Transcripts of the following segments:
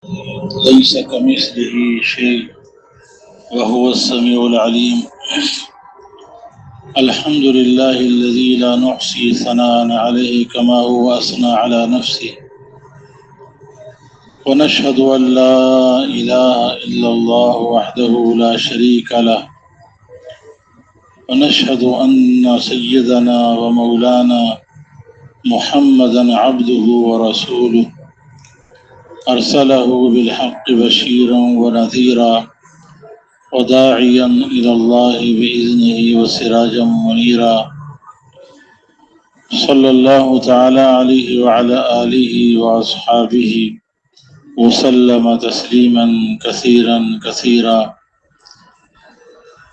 ليس كمثله شيء وهو السميع العليم. الحمد لله الذي لا نحصي ثناء عليه كما هو أثنى على نفسه، ونشهد أن لا إله إلا الله وحده لا شريك له، ونشهد أن سيدنا ومولانا محمدا عبده ورسوله أرسله بالحق بشيرا ونذيرا وداعيا إلى الله بإذنه وسراجا منيرا، صلى الله تعالى عليه وعلى آله وأصحابه وسلم تسليما كثيرا كثيرا.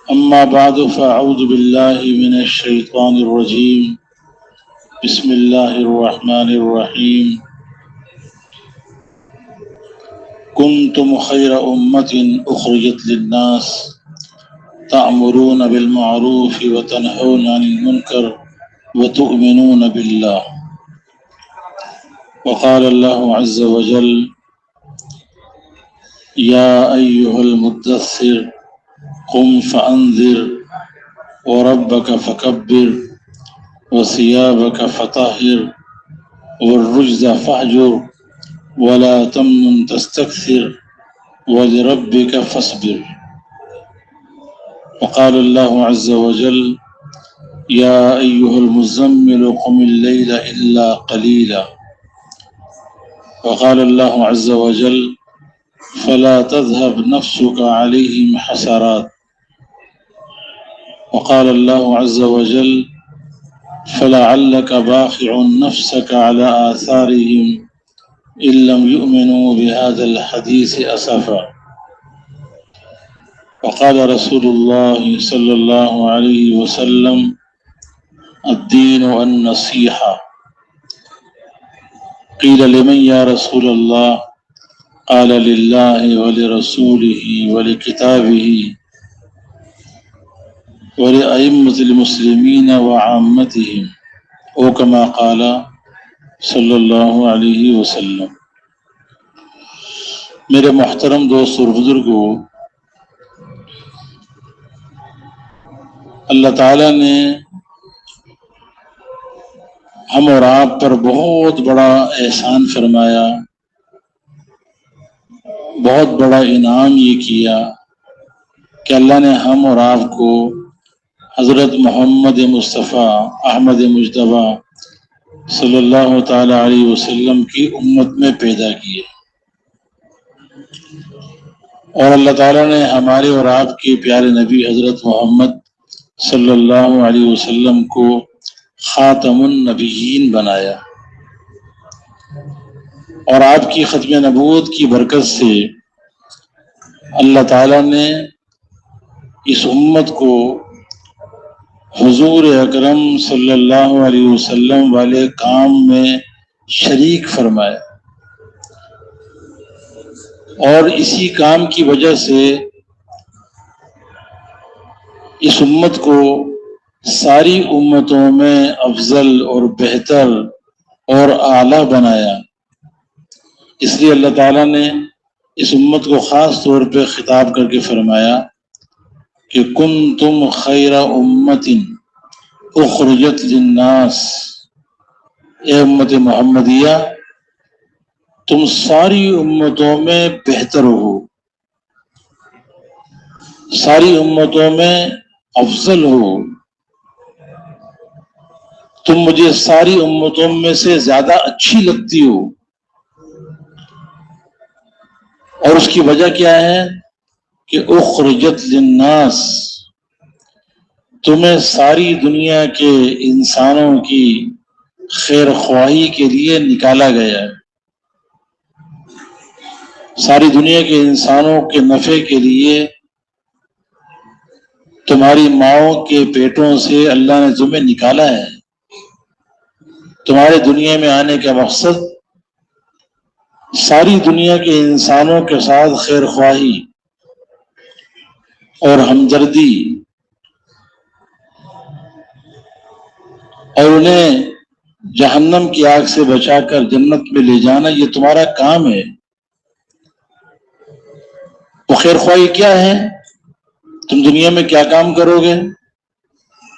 أما بعد، فأعوذ بالله من الشيطان الرجيم. بسم الله الرحمن الرحيم. كنتم خير أمة أخرجت للناس تأمرون بالمعروف وتنهون عن المنكر وتؤمنون بالله. وقال الله عز وجل: يا أيها المدثر قم فأنذر وربك فكبر وثيابك فطهر والرجز فاهجر ولا تمنن تستكثر ولربك فاصبر. وقال الله عز وجل: يا أيها المزمل قم الليل إلا قليلا. وقال الله عز وجل: فلا تذهب نفسك عليهم حسرات. وقال الله عز وجل: فلعلك باخع نفسك على آثارهم إن لم يؤمنوا بهذا الحديث أسفا. وقال رسول الله صلى الله عليه وسلم: الدين النصيحة. قيل: لمن يا رسول الله؟ قال: لله ولرسوله ولكتابه ولأئمة المسلمين وعامتهم، او كما قال صلی اللہ علیہ وسلم۔ میرے محترم دوست اور بزرگوں، اللہ تعالیٰ نے ہم اور آپ پر بہت بڑا احسان فرمایا، بہت بڑا انعام یہ کیا کہ اللہ نے ہم اور آپ کو حضرت محمد مصطفیٰ احمد مجتبیٰ صلی اللہ تعالی علیہ وسلم کی امت میں پیدا کیے، اور اللہ تعالیٰ نے ہمارے اور آپ کے پیارے نبی حضرت محمد صلی اللہ علیہ وسلم کو خاتم النبیین بنایا، اور آپ کی ختم نبوت کی برکت سے اللہ تعالیٰ نے اس امت کو حضور اکرم صلی اللہ علیہ وسلم والے کام میں شریک فرمایا، اور اسی کام کی وجہ سے اس امت کو ساری امتوں میں افضل اور بہتر اور اعلیٰ بنایا۔ اس لیے اللہ تعالیٰ نے اس امت کو خاص طور پہ خطاب کر کے فرمایا کہ کنتم خیر امت اخرجت للناس، اے امت محمدیہ تم ساری امتوں میں بہتر ہو، ساری امتوں میں افضل ہو، تم مجھے ساری امتوں میں سے زیادہ اچھی لگتی ہو۔ اور اس کی وجہ کیا ہے کہ اخرجت للناس، تمہیں ساری دنیا کے انسانوں کی خیر خواہی کے لیے نکالا گیا ہے، ساری دنیا کے انسانوں کے نفع کے لیے تمہاری ماؤں کے پیٹوں سے اللہ نے تمہیں نکالا ہے۔ تمہارے دنیا میں آنے کا مقصد ساری دنیا کے انسانوں کے ساتھ خیر خواہی اور ہمدردی اور انہیں جہنم کی آگ سے بچا کر جنت میں لے جانا، یہ تمہارا کام ہے۔ وہ خیر خواہی کیا ہے؟ تم دنیا میں کیا کام کرو گے؟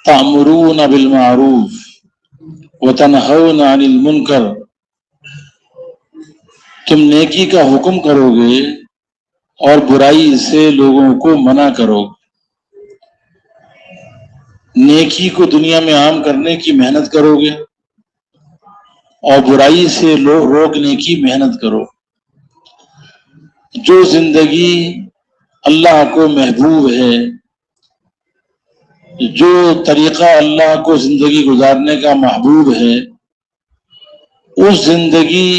تأمرون بالمعروف وتنہون عن المنکر، تم نیکی کا حکم کرو گے اور برائی سے لوگوں کو منع کرو گے۔ نیکی کو دنیا میں عام کرنے کی محنت کرو گے اور برائی سے روکنے کی محنت کرو۔ جو زندگی اللہ کو محبوب ہے، جو طریقہ اللہ کو زندگی گزارنے کا محبوب ہے، اس زندگی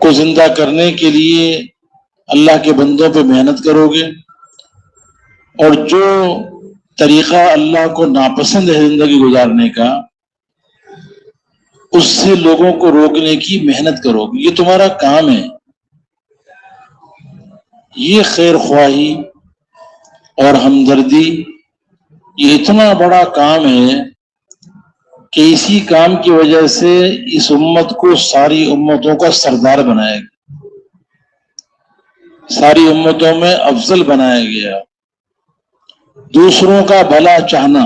کو زندہ کرنے کے لیے اللہ کے بندوں پہ محنت کرو گے، اور جو طریقہ اللہ کو ناپسند ہے زندگی گزارنے کا، اس سے لوگوں کو روکنے کی محنت کرو گے۔ یہ تمہارا کام ہے۔ یہ خیر خواہی اور ہمدردی یہ اتنا بڑا کام ہے کہ اسی کام کی وجہ سے اس امت کو ساری امتوں کا سردار بنایا گیا، ساری امتوں میں افضل بنایا گیا۔ دوسروں کا بھلا چاہنا،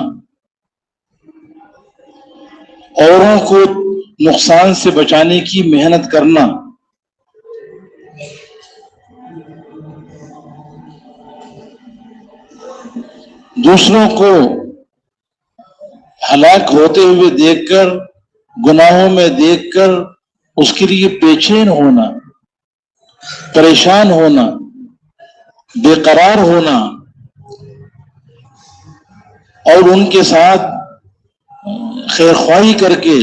اوروں کو نقصان سے بچانے کی محنت کرنا، دوسروں کو ہلاک ہوتے ہوئے دیکھ کر، گناہوں میں دیکھ کر اس کے لیے بے چین ہونا، پریشان ہونا، بے قرار ہونا، اور ان کے ساتھ خیر خواہی کر کے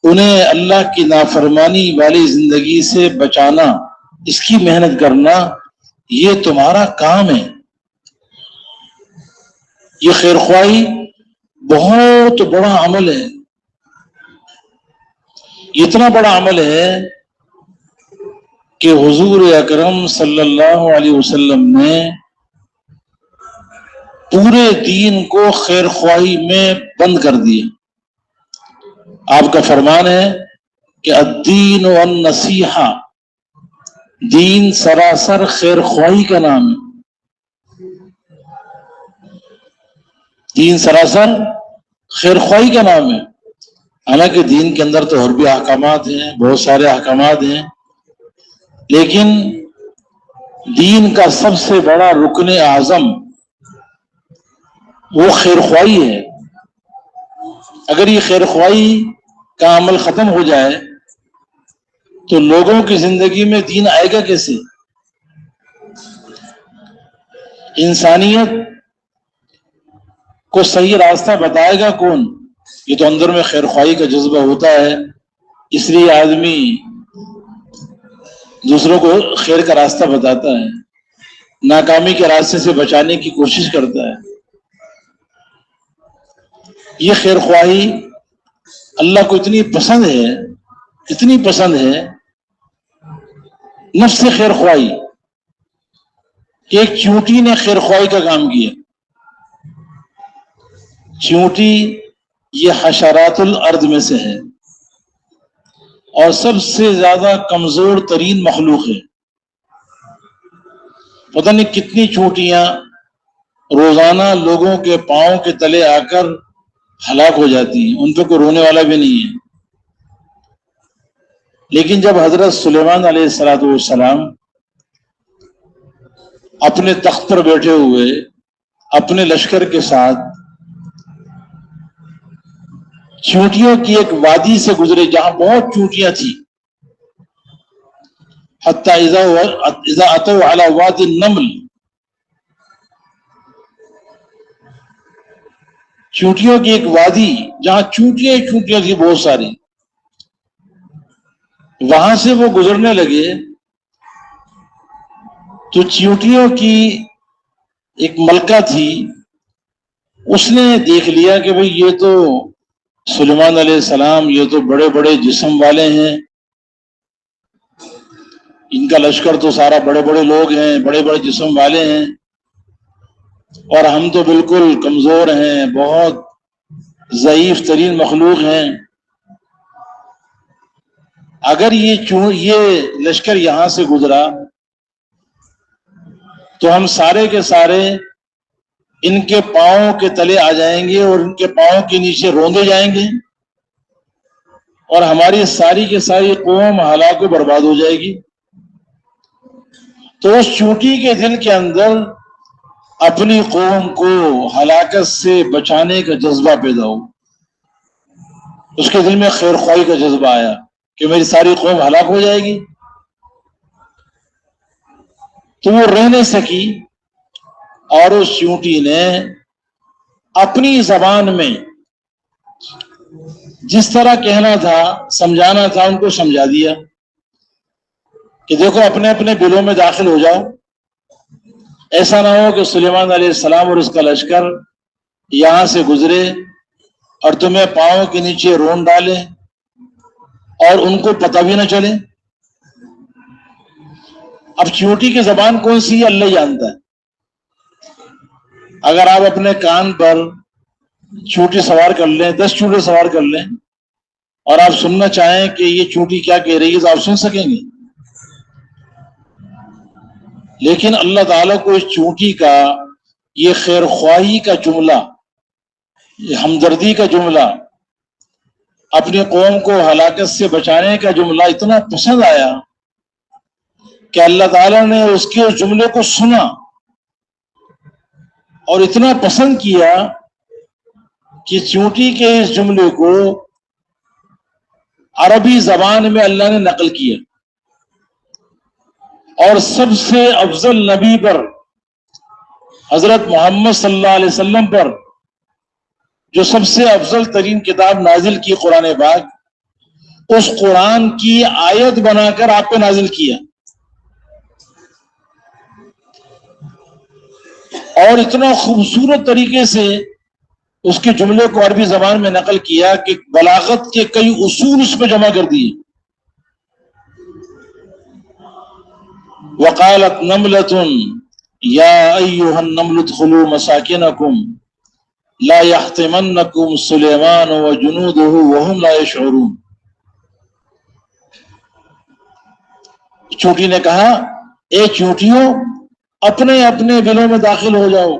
انہیں اللہ کی نافرمانی والی زندگی سے بچانا، اس کی محنت کرنا، یہ تمہارا کام ہے۔ یہ خیر خواہی بہت بڑا عمل ہے۔ اتنا بڑا عمل ہے کہ حضور اکرم صلی اللہ علیہ وسلم نے پورے دین کو خیر خواہی میں بند کر دیا۔ آپ کا فرمان ہے کہ الدین والنصیحہ، دین سراسر خیر خواہی کا نام ہے۔ دین سراسر خیر خواہی کا نام ہے۔ حالانکہ دین کے اندر تو اور بھی احکامات ہیں، بہت سارے احکامات ہیں، لیکن دین کا سب سے بڑا رکن اعظم وہ خیر خواہی ہے۔ اگر یہ خیر خواہی کا عمل ختم ہو جائے تو لوگوں کی زندگی میں دین آئے گا کیسے؟ انسانیت کو صحیح راستہ بتائے گا کون؟ یہ تو اندر میں خیر خواہی کا جذبہ ہوتا ہے، اس لیے آدمی دوسروں کو خیر کا راستہ بتاتا ہے، ناکامی کے راستے سے بچانے کی کوشش کرتا ہے۔ یہ خیر خواہی اللہ کو اتنی پسند ہے، اتنی پسند ہے، نفس خیر خواہی کہ ایک چیونٹی نے خیر خواہی کا کام کیا۔ چیونٹی یہ حشرات الارض میں سے ہے اور سب سے زیادہ کمزور ترین مخلوق ہے۔ پتہ نہیں کتنی چیونٹیاں روزانہ لوگوں کے پاؤں کے تلے آ کر ہلاک ہو جاتی ہیں، ان پہ کوئی رونے والا بھی نہیں ہے۔ لیکن جب حضرت سلیمان علیہ السلام اپنے تخت پر بیٹھے ہوئے اپنے لشکر کے ساتھ چیونٹیوں کی ایک وادی سے گزرے جہاں بہت چیونٹیاں تھیں، حتی اذا اتوا علی وادی النمل، چیونٹیوں کی ایک وادی جہاں چیونٹیاں چیونٹیاں تھیں بہت ساری، وہاں سے وہ گزرنے لگے تو چیونٹیوں کی ایک ملکہ تھی، اس نے دیکھ لیا کہ بھئی یہ تو سلیمان علیہ السلام، یہ تو بڑے بڑے جسم والے ہیں، ان کا لشکر تو سارا بڑے بڑے لوگ ہیں، بڑے بڑے جسم والے ہیں، اور ہم تو بالکل کمزور ہیں، بہت ضعیف ترین مخلوق ہیں۔ اگر یہ لشکر یہاں سے گزرا تو ہم سارے کے سارے ان کے پاؤں کے تلے آ جائیں گے اور ان کے پاؤں کے نیچے روندے جائیں گے، اور ہماری ساری کی ساری قوم ہلاک و برباد ہو جائے گی۔ تو اس چونٹی کے دل کے اندر اپنی قوم کو ہلاکت سے بچانے کا جذبہ پیدا ہو، اس کے دل میں خیر خواہی کا جذبہ آیا کہ میری ساری قوم ہلاک ہو جائے گی، تو وہ رہ نہیں سکی، اور اس چونٹی نے اپنی زبان میں جس طرح کہنا تھا، سمجھانا تھا، ان کو سمجھا دیا کہ دیکھو اپنے اپنے دلوں میں داخل ہو جاؤ، ایسا نہ ہو کہ سلیمان علیہ السلام اور اس کا لشکر یہاں سے گزرے اور تمہیں پاؤں کے نیچے رون ڈالے اور ان کو پتہ بھی نہ چلے۔ اب چونٹی کی زبان کون سی ہے اللہ جانتا ہے۔ اگر آپ اپنے کان پر چونٹی سوار کر لیں، 10 چونٹی سوار کر لیں، اور آپ سننا چاہیں کہ یہ چونٹی کیا کہہ رہی ہے تو آپ سن سکیں گے، لیکن اللہ تعالیٰ کو اس چونٹی کا یہ خیر خواہی کا جملہ، یہ ہمدردی کا جملہ، اپنی قوم کو ہلاکت سے بچانے کا جملہ اتنا پسند آیا کہ اللہ تعالیٰ نے اس کے اس جملے کو سنا اور اتنا پسند کیا کہ چونٹی کے اس جملے کو عربی زبان میں اللہ نے نقل کیا، اور سب سے افضل نبی پر، حضرت محمد صلی اللہ علیہ وسلم پر، جو سب سے افضل ترین کتاب نازل کی قرآن پاک، اس قرآن کی آیت بنا کر آپ پہ نازل کیا، اور اتنا خوبصورت طریقے سے اس کے جملے کو عربی زبان میں نقل کیا کہ بلاغت کے کئی اصول اس میں جمع کر دیے۔ وقالت نملة يا أيها النمل ادخلوا مساكنكم لا يحطمنكم سليمان وجنوده وهم لا يشعرون۔ چونٹی نے کہا اے چونٹیوں، اپنے اپنے دلوں میں داخل ہو جاؤ،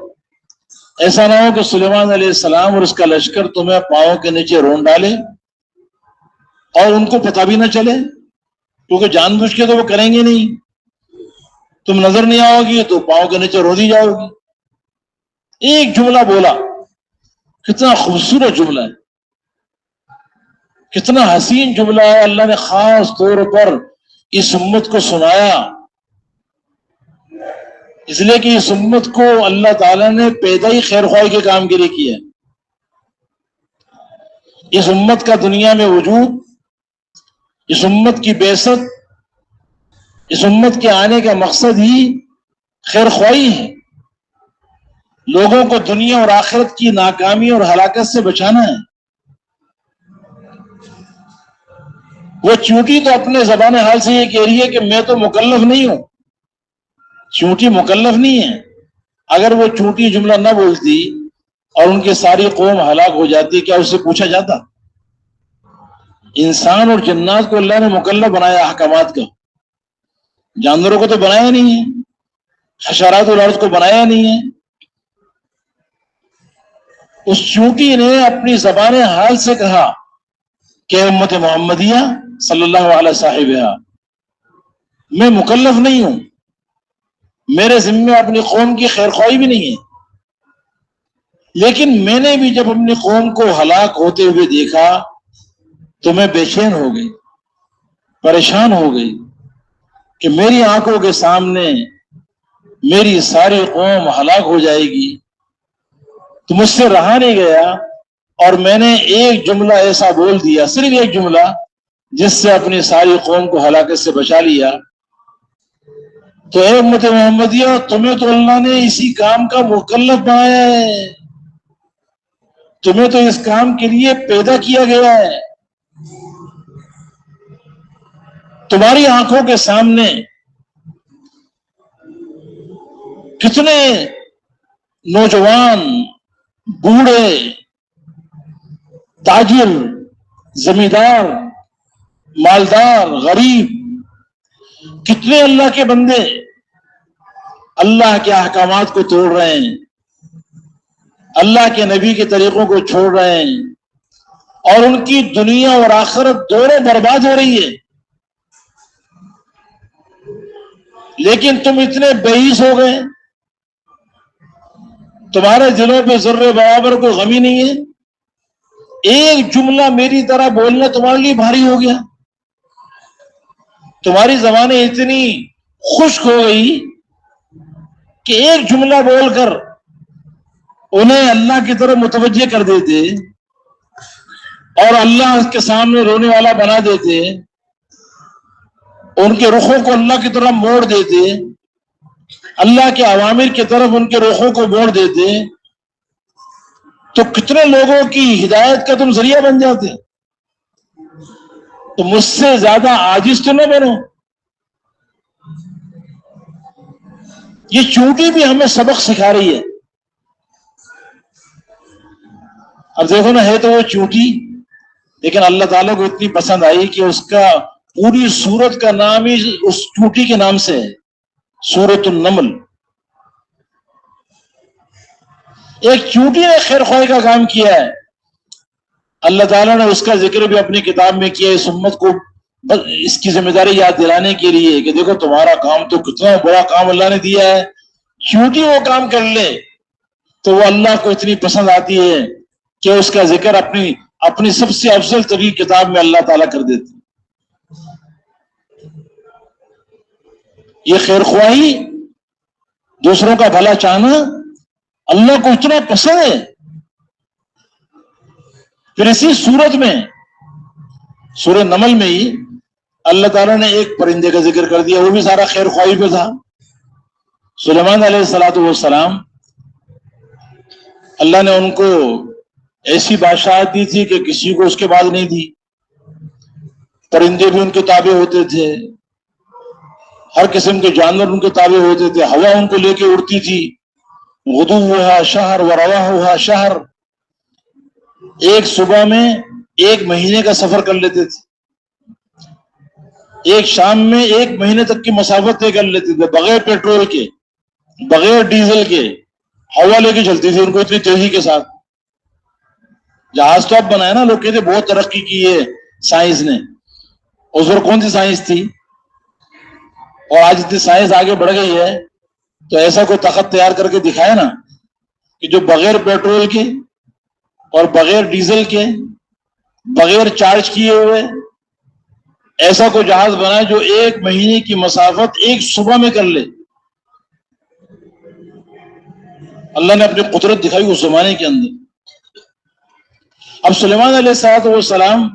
ایسا نہ ہو کہ سلیمان علیہ السلام اور اس کا لشکر تمہیں پاؤں کے نیچے رون ڈالے اور ان کو پتہ بھی نہ چلے، کیونکہ جان بوجھ کے تو وہ کریں گے نہیں، تم نظر نہیں آؤ گی تو پاؤں کے نیچے رو دی جاؤ گی۔ ایک جملہ بولا، کتنا خوبصورت جملہ ہے، کتنا حسین جملہ ہے، اللہ نے خاص طور پر اس امت کو سنایا، اس لیے کہ اس امت کو اللہ تعالیٰ نے پیدا ہی خیر خواہی کے کام کے لیے کیا ہے۔ اس امت کا دنیا میں وجود، اس امت کی بعثت، اس امت کے آنے کا مقصد ہی خیر خواہی ہے، لوگوں کو دنیا اور آخرت کی ناکامی اور ہلاکت سے بچانا ہے۔ وہ چونٹی تو اپنے زبان حال سے یہ کہہ رہی ہے کہ میں تو مکلف نہیں ہوں، چونٹی مکلف نہیں ہے۔ اگر وہ چونٹی جملہ نہ بولتی اور ان کی ساری قوم ہلاک ہو جاتی، کیا اس سے پوچھا جاتا؟ انسان اور جنات کو اللہ نے مکلف بنایا احکامات کا، جانوروں کو تو بنایا نہیں ہے، حشرات والارض کو بنایا نہیں ہے۔ اس چونٹی نے اپنی زبان حال سے کہا کہ امت محمدیہ صلی اللہ علیہ صاحبہ، میں مکلف نہیں ہوں، میرے ذمہ اپنی قوم کی خیر خواہی بھی نہیں ہے، لیکن میں نے بھی جب اپنی قوم کو ہلاک ہوتے ہوئے دیکھا تو میں بے چین ہو گئی، پریشان ہو گئی کہ میری آنکھوں کے سامنے میری ساری قوم ہلاک ہو جائے گی، تو مجھ سے رہا نہیں گیا، اور میں نے ایک جملہ ایسا بول دیا، صرف ایک جملہ، جس سے اپنی ساری قوم کو ہلاکت سے بچا لیا۔ تو اے امت محمدیہ، تمہیں تو اللہ نے اسی کام کا مکلف بنایا ہے، تمہیں تو اس کام کے لیے پیدا کیا گیا ہے۔ تمہاری آنکھوں کے سامنے کتنے نوجوان، بوڑھے، تاجر، زمیندار، مالدار، غریب، کتنے اللہ کے بندے اللہ کے احکامات کو توڑ رہے ہیں، اللہ کے نبی کے طریقوں کو چھوڑ رہے ہیں، اور ان کی دنیا اور آخرت دونوں برباد ہو رہی ہے، لیکن تم اتنے بئیس ہو گئے، تمہارے دلوں پہ ذرے برابر کوئی غم ہی نہیں ہے، ایک جملہ میری طرح بولنا تمہارے لیے بھاری ہو گیا، تمہاری زبانیں اتنی خشک ہو گئی کہ ایک جملہ بول کر انہیں اللہ کی طرف متوجہ کر دیتے اور اللہ کے سامنے رونے والا بنا دیتے، ان کے رخوں کو اللہ کی طرف موڑ دیتے، اللہ کے اوامر کی طرف ان کے رخوں کو موڑ دیتے، تو کتنے لوگوں کی ہدایت کا تم ذریعہ بن جاتے۔ تو مجھ سے زیادہ عاجز تو نہ بنو۔ یہ چونٹی بھی ہمیں سبق سکھا رہی ہے۔ اب دیکھو نا، ہے تو وہ چونٹی، لیکن اللہ تعالیٰ کو اتنی پسند آئی کہ اس کا پوری سورت کا نام ہی اس چونٹی کے نام سے ہے، سورۃ النمل۔ ایک چونٹی نے خیر خواہی کا کام کیا ہے، اللہ تعالیٰ نے اس کا ذکر بھی اپنی کتاب میں کیا، اس امت کو بس اس کی ذمہ داری یاد دلانے کے لیے کہ دیکھو تمہارا کام تو کتنا بڑا کام اللہ نے دیا ہے، چونٹی وہ کام کر لے تو وہ اللہ کو اتنی پسند آتی ہے کہ اس کا ذکر اپنی سب سے افضل ترین کتاب میں اللہ تعالیٰ کر دیتے۔ یہ خیر خواہی، دوسروں کا بھلا چاہنا اللہ کو اتنا پسند ہے۔ پھر اسی سورت میں، سورہ نمل میں ہی اللہ تعالیٰ نے ایک پرندے کا ذکر کر دیا، وہ بھی سارا خیر خواہی پہ تھا۔ سلیمان علیہ السلام، اللہ نے ان کو ایسی بادشاہت دی تھی کہ کسی کو اس کے بعد نہیں دی، پرندے بھی ان کے تابع ہوتے تھے، ہر قسم کے جانور ان کے تابع ہوتے تھے، ہوا ان کو لے کے اڑتی تھی، غدوها شہر ورواحها شہر، ایک صبح میں ایک مہینے کا سفر کر لیتے تھے، ایک شام میں ایک مہینے تک کی مسافت طے کر لیتے تھے، بغیر پیٹرول کے، بغیر ڈیزل کے، ہوا لے کے چلتی تھی ان کو اتنی تیزی کے ساتھ۔ جہاز تو اب بنایا نا، لوگ کہتے بہت ترقی کی ہے سائنس نے، اس وقت کون سی سائنس تھی؟ اور آج اتنی سائنس آگے بڑھ گئی ہے تو ایسا کوئی تخت تیار کر کے دکھائے نا کہ جو بغیر پیٹرول کے اور بغیر ڈیزل کے، بغیر چارج کیے ہوئے، ایسا کوئی جہاز بنائے جو ایک مہینے کی مسافت ایک صبح میں کر لے۔ اللہ نے اپنی قدرت دکھائی اس زمانے کے اندر۔ اب سلیمان علیہ السلام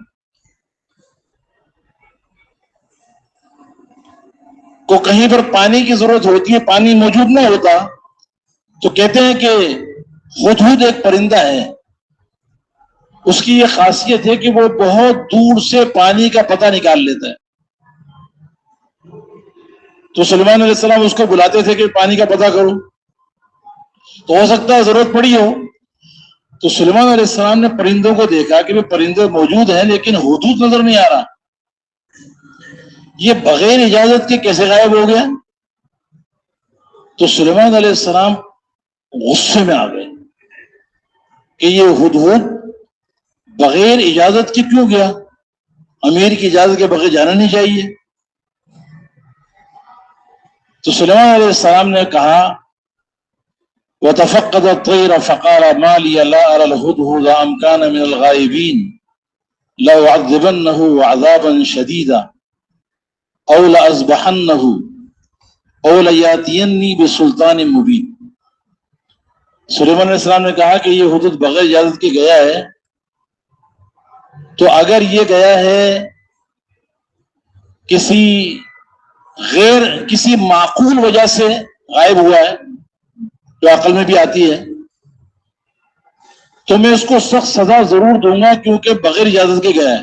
کو کہیں پر پانی کی ضرورت ہوتی ہے، پانی موجود نہ ہوتا تو کہتے ہیں کہ ہدہد ایک پرندہ ہے، اس کی یہ خاصیت ہے کہ وہ بہت دور سے پانی کا پتہ نکال لیتا ہے۔ تو سلیمان علیہ السلام اس کو بلاتے تھے کہ پانی کا پتہ کرو، تو ہو سکتا ہے ضرورت پڑی ہو۔ تو سلیمان علیہ السلام نے پرندوں کو دیکھا کہ وہ پرندے موجود ہیں لیکن ہدہد نظر نہیں آ رہا، یہ بغیر اجازت کے کیسے غائب ہو گیا؟ تو سلیمان علیہ السلام غصے میں آ گئے کہ یہ ہدہد بغیر اجازت کے کیوں گیا؟ امیر کی اجازت کے بغیر جانا نہیں چاہیے۔ تو سلیمان علیہ السلام نے کہا وَتَفَقَّدَ الطَّيْرَ فَقَالَ مَا لِيَ لَا أَرَى الْهُدْهُدَ أَمْ كَانَ مِنَ الْغَائِبِينَ لَأُعَذِّبَنَّهُ عَذَابًا شَدِيدًا أَوْ لَأَذْبَحَنَّهُ أَوْ لَيَأْتِيَنِّي بِسُلْطَانٍ مُبِينٍ۔ سلیمان علیہ السلام نے کہا کہ یہ ہدہد بغیر اجازت کے گیا ہے، تو اگر یہ گیا ہے کسی معقول وجہ سے غائب ہوا ہے جو عقل میں بھی آتی ہے، تو میں اس کو سخت سزا ضرور دوں گا کیونکہ بغیر اجازت کے گیا ہے،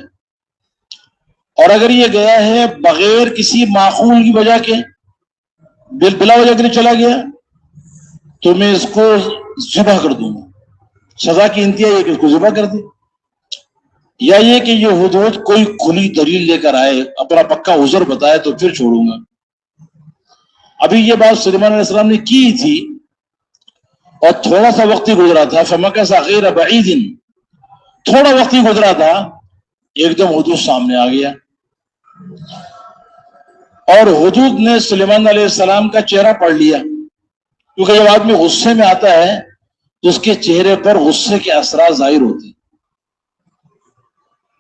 اور اگر یہ گیا ہے بغیر کسی معقول کی وجہ کے، بلا وجہ کے لیے چلا گیا، تو میں اس کو ذبح کر دوں گا۔ سزا کی انتہا یہ کہ اس کو ذبح کر دے، یا یہ کہ یہ ہدہد کوئی کھلی دلیل لے کر آئے، اپنا پکا عذر بتائے تو پھر چھوڑوں گا۔ ابھی یہ بات سلیمان علیہ السلام نے کی تھی اور تھوڑا سا وقت ہی گزرا تھا، فمکث غیر بعید، تھوڑا وقت ہی گزرا تھا، ایک دم حدود سامنے آ گیا. اور حدود نے سلیمان علیہ السلام کا چہرہ پڑھ لیا، کیونکہ جب آدمی غصے میں آتا ہے تو اس کے چہرے پر غصے کے اثرات ظاہر ہوتے ہیں.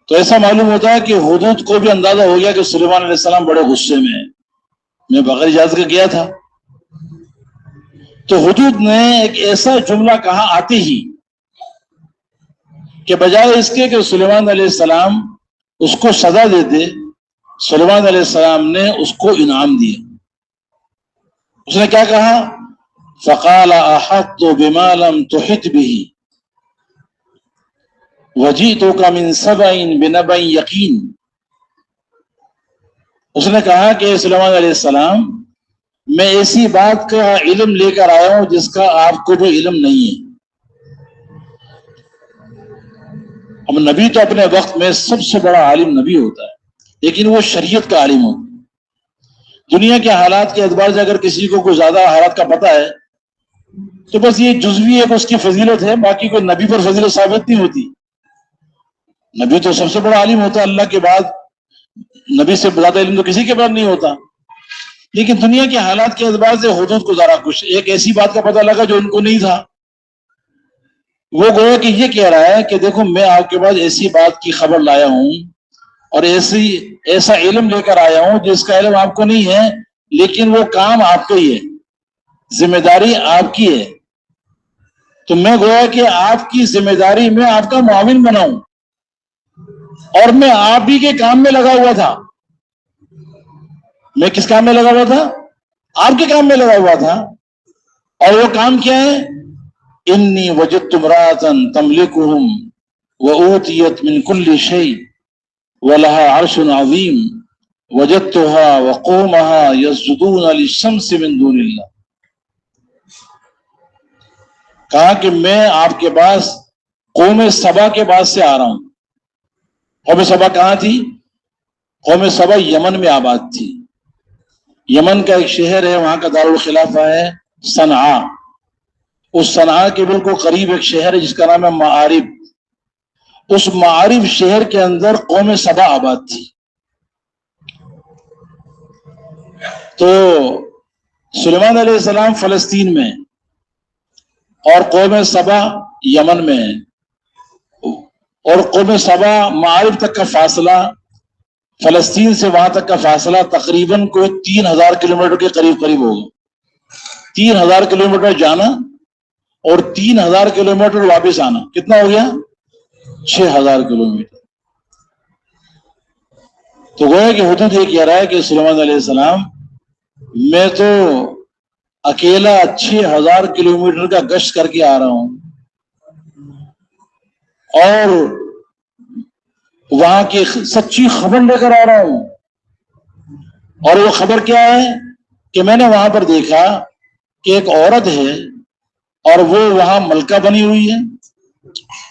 تو ایسا معلوم ہوتا ہے کہ حدود کو بھی اندازہ ہو گیا کہ سلیمان علیہ السلام بڑے غصے میں ہیں، میں بغیر اجازت کے گیا تھا. تو حدود نے ایک ایسا جملہ کہا آتے ہی کہ بجائے اس کے کہ سلیمان علیہ السلام اس کو سزا دیتے، سلیمان علیہ السلام نے اس کو انعام دیا. اس نے کیا کہا؟ فقال احطت بما لم تحط به وجئتك من سبع بنبأ یقین. اس نے کہا کہ سلیمان علیہ السلام میں ایسی بات کا علم لے کر آیا ہوں جس کا آپ کو بھی علم نہیں ہے. اب نبی تو اپنے وقت میں سب سے بڑا عالم نبی ہوتا ہے، لیکن وہ شریعت کا عالم ہوتا ہے. دنیا کے حالات کے اعتبار سے اگر کسی کو کوئی زیادہ حالات کا پتہ ہے تو بس یہ جزوی ایک اس کی فضیلت ہے، باقی کوئی نبی پر فضیلت ثابت نہیں ہوتی. نبی تو سب سے بڑا عالم ہوتا ہے، اللہ کے بعد نبی سے زیادہ علم تو کسی کے بعد نہیں ہوتا. لیکن دنیا کے حالات کے اعتبار سے حدود کو ذرا کچھ ایک ایسی بات کا پتہ لگا جو ان کو نہیں تھا. وہ گویا کہ یہ کہہ رہا ہے کہ دیکھو میں آپ کے پاس ایسی بات کی خبر لایا ہوں اور ایسا علم لے کر آیا ہوں جس کا علم آپ کو نہیں ہے، لیکن وہ کام آپ کا ہی ہے، ذمہ داری آپ کی ہے. تو میں گویا کہ آپ کی ذمہ داری میں آپ کا معاون بناؤں، اور میں آپ ہی کے کام میں لگا ہوا تھا. میں کس کام میں لگا ہوا تھا؟ آپ کے کام میں لگا ہوا تھا. اور وہ کام کیا ہے؟ انی وجدت امرأة تملکہم وأوتیت من کل شیء ولها عرش عظیم وجدتها وقومها یسجدون للشمس من دون اللہ. کہا کہ میں آپ کے پاس قوم سبا کے پاس سے آ رہا ہوں. قوم سبا کہاں تھی؟ قوم سبا یمن میں آباد تھی. یمن کا ایک شہر ہے، وہاں کا دارالخلافہ ہے صنعاء. اس صنعاء کے بالکل قریب ایک شہر ہے جس کا نام ہے معارب. اس معارب شہر کے اندر قوم سبا آباد تھی. تو سلیمان علیہ السلام فلسطین میں اور قوم سبا یمن میں ہے، اور قوم سبا معارب تک کا فاصلہ، فلسطین سے وہاں تک کا فاصلہ تقریباً کوئی 3000 کلومیٹر کے قریب ہوگا. 3000 کلومیٹر جانا اور 3000 کلومیٹر واپس آنا، کتنا ہو گیا؟ 6000 کلومیٹر. تو گویا کہ حدود یہ کہہ رہا ہے کہ سلیمان علیہ السلام میں تو اکیلا 6000 کلومیٹر کا گشت کر کے آ رہا ہوں، اور وہاں کی سچی خبر لے کر آ رہا ہوں. اور وہ خبر کیا ہے کہ میں نے وہاں پر دیکھا کہ ایک عورت ہے اور وہ وہاں ملکہ بنی ہوئی ہے،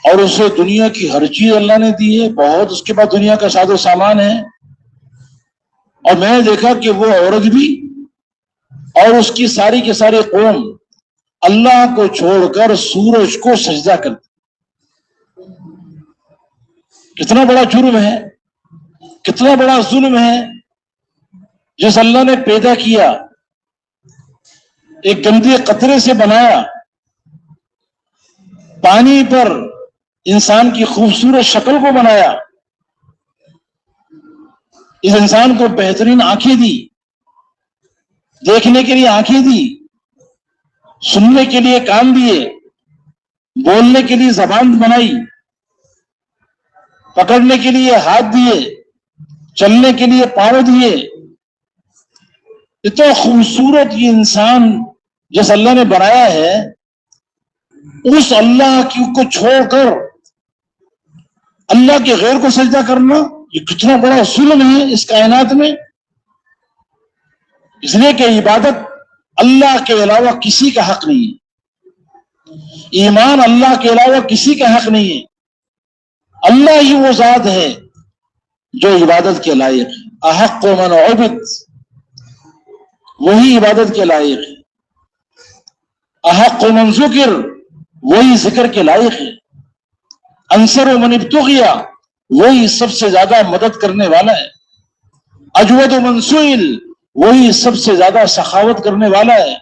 اور اسے دنیا کی ہر چیز اللہ نے دی ہے، بہت اس کے پاس دنیا کا ساز و سامان ہے. اور میں نے دیکھا کہ وہ عورت بھی اور اس کی ساری کی ساری قوم اللہ کو چھوڑ کر سورج کو سجدہ کرتی. کتنا بڑا جرم ہے، کتنا بڑا ظلم ہے. جس اللہ نے پیدا کیا، ایک گندے قطرے سے بنایا، پانی پر انسان کی خوبصورت شکل کو بنایا، اس انسان کو بہترین آنکھیں دی، دیکھنے کے لیے آنکھیں دی، سننے کے لیے کان دیے، بولنے کے لیے زبان بنائی، پکڑنے کے لیے ہاتھ دیے، چلنے کے لیے پاؤں دیے. اتنا خوبصورت یہ انسان جس اللہ نے بنایا ہے، اس اللہ کو چھوڑ کر اللہ کے غیر کو سجدہ کرنا، یہ کتنا بڑا ظلم ہے اس کائنات میں. اس لیے کہ عبادت اللہ کے علاوہ کسی کا حق نہیں ہے، ایمان اللہ کے علاوہ کسی کا حق نہیں ہے. اللہ ہی وہ ذات ہے جو عبادت کے لائق ہے. احق من عبد وہی عبادت کے لائق ہے، احق من ذکر وہی ذکر کے لائق ہے، انصر من ابتغیا وہی سب سے زیادہ مدد کرنے والا ہے، اجود من سئل وہی سب سے زیادہ سخاوت کرنے والا ہے،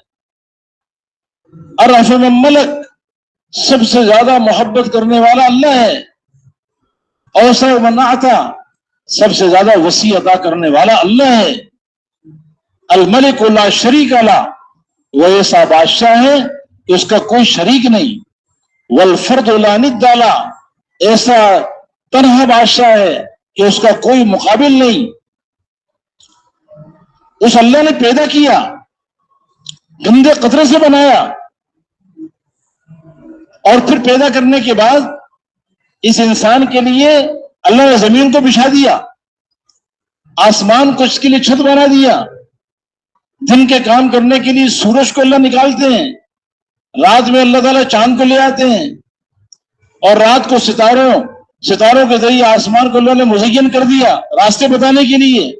ارحم من ملک سب سے زیادہ محبت کرنے والا اللہ ہے، اوسع من اعطا سب سے زیادہ وسیع عطا کرنے والا اللہ ہے، الملک لا شریک له وہ ایسا بادشاہ ہے کہ اس کا کوئی شریک نہیں، والفرد لا ند له ایسا تنہا بادشاہ ہے کہ اس کا کوئی مقابل نہیں۔ اس اللہ نے پیدا کیا، گندے قطرے سے بنایا، اور پھر پیدا کرنے کے بعد اس انسان کے لیے اللہ نے زمین کو بچھا دیا، آسمان کو اس کے لیے چھت بنا دیا، دن کے کام کرنے کے لیے سورج کو اللہ نکالتے ہیں، رات میں اللہ تعالیٰ چاند کو لے آتے ہیں، اور رات کو ستاروں کے ذریعے آسمان کو اللہ نے مزین کر دیا راستے بتانے کے لیے،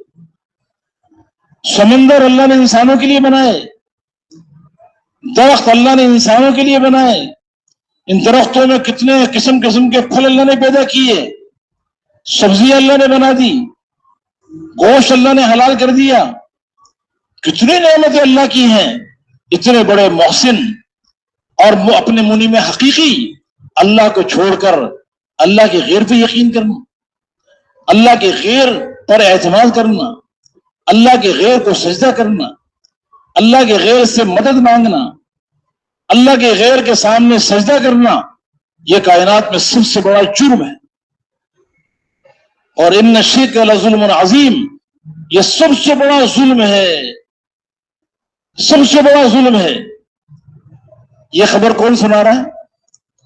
سمندر اللہ نے انسانوں کے لیے بنائے، درخت اللہ نے انسانوں کے لیے بنائے، ان درختوں میں کتنے قسم قسم کے پھل اللہ نے پیدا کیے، سبزیاں اللہ نے بنا دی، گوشت اللہ نے حلال کر دیا، کتنی نعمتیں اللہ کی ہیں۔ اتنے بڑے محسن اور اپنے منی میں حقیقی اللہ کو چھوڑ کر اللہ کے غیر پہ یقین کرنا، اللہ کے غیر پر اعتماد کرنا، اللہ کے غیر کو سجدہ کرنا، اللہ کے غیر سے مدد مانگنا، اللہ کے غیر کے سامنے سجدہ کرنا، یہ کائنات میں سب سے بڑا جرم ہے۔ اور ان الشرک لظلم عظیم، یہ سب سے بڑا ظلم ہے، سب سے بڑا ظلم ہے۔ یہ خبر کون سنا رہا ہے؟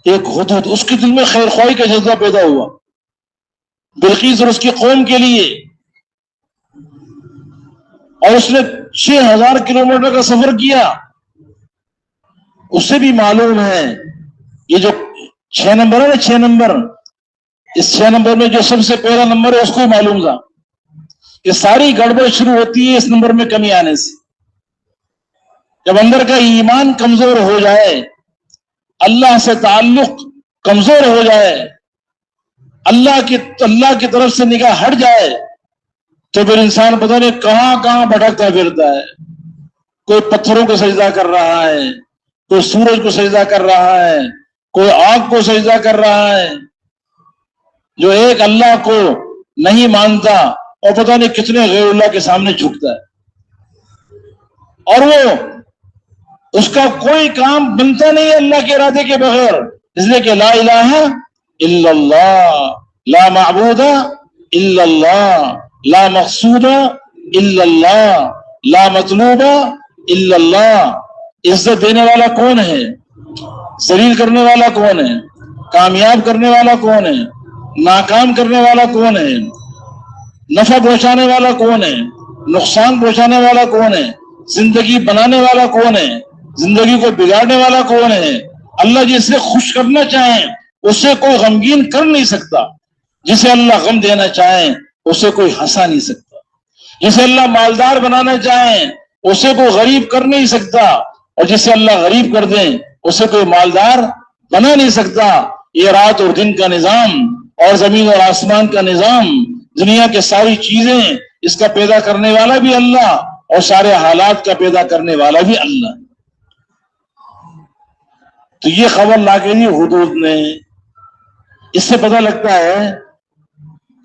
ایک ہدہد، اس کے دل میں خیر خواہی کا جذبہ پیدا ہوا بلقیس اور اس کی قوم کے لیے، اور اس نے 6000 کلومیٹر کا سفر کیا۔ اسے بھی معلوم ہے یہ جو 6 نمبر ہے نا، 6 نمبر، اس 6 نمبر میں جو سب سے پہلا نمبر ہے اس کو معلوم تھا کہ ساری گڑبڑ شروع ہوتی ہے اس نمبر میں کمی آنے سے۔ جب اندر کا ایمان کمزور ہو جائے، اللہ سے تعلق کمزور ہو جائے، اللہ کی طرف سے نگاہ ہٹ جائے، تو پھر انسان پتہ نہیں کہاں کہاں بھٹکتا پھرتا ہے۔ کوئی پتھروں کو سجدہ کر رہا ہے، کوئی سورج کو سجدہ کر رہا ہے، کوئی آگ کو سجدہ کر رہا ہے۔ جو ایک اللہ کو نہیں مانتا اور پتہ نہیں کتنے غیر اللہ کے سامنے جھکتا ہے، اور وہ اس کا کوئی کام بنتا نہیں ہے اللہ کے ارادے کے بغیر، اس لیے کہ لا الہ الا اللہ، لا معبود الا اللہ، لا مقصود الا اللہ، لا مطلوب الا اللہ۔ عزت دینے والا کون ہے؟ ذلیل کرنے والا کون ہے؟ کامیاب کرنے والا کون ہے؟ ناکام کرنے والا کون ہے؟ نفع پہنچانے والا کون ہے؟ نقصان پہنچانے والا کون ہے؟ زندگی بنانے والا کون ہے؟ زندگی کو بگاڑنے والا کون ہے؟ اللہ جسے خوش کرنا چاہیں اسے کوئی غمگین کر نہیں سکتا، جسے اللہ غم دینا چاہیں اسے کوئی ہنسا نہیں سکتا، جسے اللہ مالدار بنانا چاہیں اسے کوئی غریب کر نہیں سکتا، اور جسے اللہ غریب کر دیں اسے کوئی مالدار بنا نہیں سکتا۔ یہ رات اور دن کا نظام اور زمین اور آسمان کا نظام، دنیا کے ساری چیزیں، اس کا پیدا کرنے والا بھی اللہ اور سارے حالات کا پیدا کرنے والا بھی اللہ۔ تو یہ خبر لا کے دی ہدہد نے۔ اس سے پتہ لگتا ہے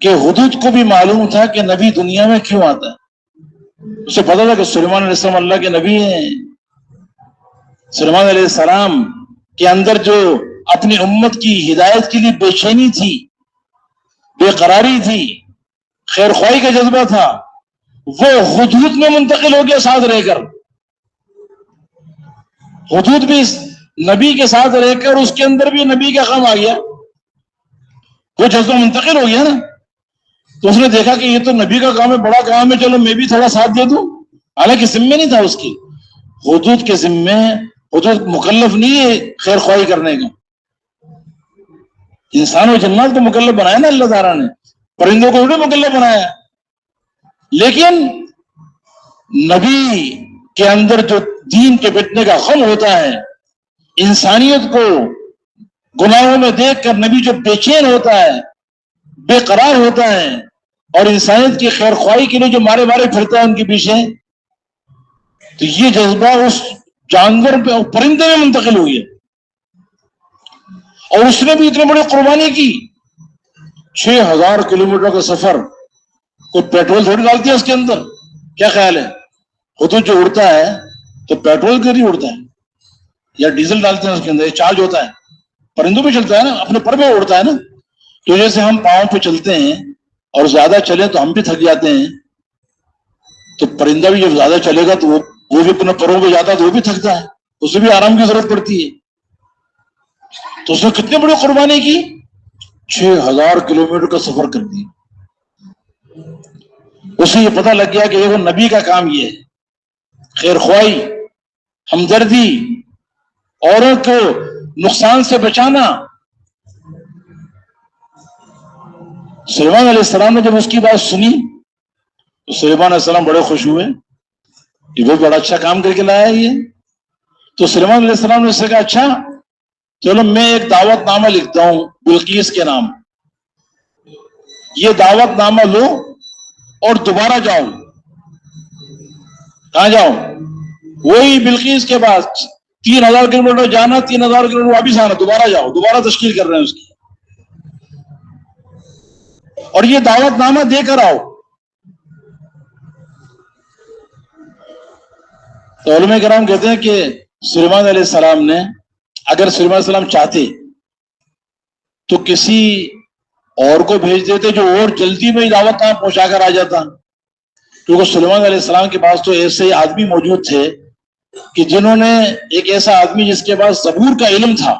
کہ ہدہد کو بھی معلوم تھا کہ نبی دنیا میں کیوں آتا ہے۔ اسے پتہ تھا کہ سلیمان علیہ السلام اللہ کے نبی ہیں۔ سلیمان علیہ السلام کے اندر جو اپنی امت کی ہدایت کے لیے بے چینی تھی، بے قراری تھی، خیر خواہی کا جذبہ تھا، وہ ہدہد میں منتقل ہو گیا ساتھ رہ کر۔ ہدہد بھی نبی کے ساتھ رہ کر اس کے اندر بھی نبی کا کام آ گیا، وہ جذبہ منتقل ہو گیا نا۔ تو اس نے دیکھا کہ یہ تو نبی کا کام ہے، بڑا کام ہے، چلو میں بھی تھوڑا ساتھ دے دوں۔ حالانکہ ذمہ نہیں تھا اس کی، ہدہد کے ذمہ، ہدہد مکلف نہیں ہے خیر خواہی کرنے کا۔ انسان و جنات کو مکلف بنایا نا اللہ تعالیٰ نے، پرندوں کو بھی مکلف بنایا، لیکن نبی کے اندر جو دین کے مٹنے کا غم ہوتا ہے، انسانیت کو گناہوں میں دیکھ کر نبی جو بے چین ہوتا ہے، بے قرار ہوتا ہے، اور انسانیت کی خیر خواہی کے لیے جو مارے مارے پھرتا ہے ان کے پیچھے، تو یہ جذبہ اس جانور پہ، پرندے میں منتقل ہوئی ہے. اور اس نے بھی اتنی بڑی قربانی کی، 6000 کلومیٹر کا سفر. کوئی پیٹرول تھوڑی ڈالتی ہے اس کے اندر؟ کیا خیال ہے؟ خود جو اڑتا ہے تو پیٹرول کے لیے اڑتا ہے یا ڈیزل ڈالتے ہیں اس کے اندر؟ یہ چارج ہوتا ہے. پرندوں پہ چلتا ہے نا، اپنے پر پہ اڑتا ہے نا. تو جیسے ہم پاؤں پہ چلتے ہیں اور زیادہ چلے تو ہم بھی تھک جاتے ہیں، تو پرندہ بھی جب زیادہ چلے گا تو وہ بھی اپنے پروں پہ جاتا ہے تو وہ بھی تھکتا ہے، اسے بھی آرام کی ضرورت پڑتی ہے. تو اس نے کتنی بڑی قربانی کی، 6000 کلومیٹر کا سفر کر دیا. اسے یہ پتہ لگ گیا کہ یہ وہ نبی کا کام یہ ہے، خیر خواہی، ہمدردی، اوروں کو نقصان سے بچانا. سلیمان علیہ السلام نے جب اس کی بات سنی تو سلیمان علیہ السلام بڑے خوش ہوئے کہ وہ بڑا اچھا کام کر کے لایا یہ. تو سلیمان علیہ السلام نے اس سے کہا اچھا چلو میں ایک دعوت نامہ لکھتا ہوں بلقیس کے نام، یہ دعوت نامہ لو اور دوبارہ جاؤ. کہاں جاؤ؟ وہی بلقیس کے پاس. 3000 کلومیٹر جانا، 3000 کلومیٹر واپس آنا، دوبارہ جاؤ، دوبارہ تشکیل کر رہے ہیں اس کی، اور یہ دعوت نامہ دے کر آؤ. تو علماء کرام کہتے ہیں کہ سلیمان علیہ السلام نے، اگر سلیمان علیہ السلام چاہتے تو کسی اور کو بھیج دیتے جو اور جلدی میں ہی دعوت نامہ پہنچا کر آ جاتا، کیونکہ سلیمان علیہ السلام کے پاس تو ایسے آدمی موجود تھے کہ جنہوں نے، ایک ایسا آدمی جس کے پاس زبور کا علم تھا.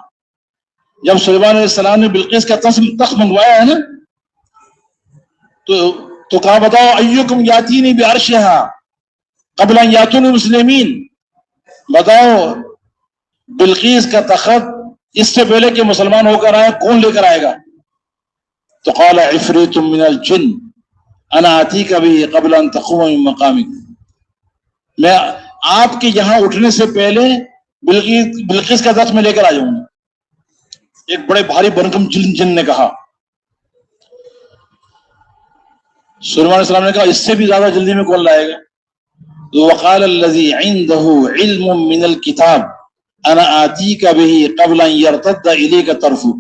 جب سلیمان علیہ السلام نے بلقیس کا تخت منگوایا ہے نا، تو کہا بتاؤ ایکم یاتینی بعرشہا قبل ان یاتونی مسلمین، بتاؤ بلقیس کا تخت اس سے پہلے کہ مسلمان ہو کر آئے کون لے کر آئے گا؟ تو قال عفریت من الجن انا آتیک بہ قبل ان تقوم من مقامک، میں آپ کے یہاں اٹھنے سے پہلے بلقیس کا تخت میں لے کر آ جاؤں گا. ایک بڑے بھاری بھرکم جن نے کہا. سلیمان علیہ السلام نے کہا اس سے بھی زیادہ جلدی میں کون لائے گا؟ وقال الذی عنده علم من الکتاب انا آتیک بہ قبل ان یرتد الیک طرفک.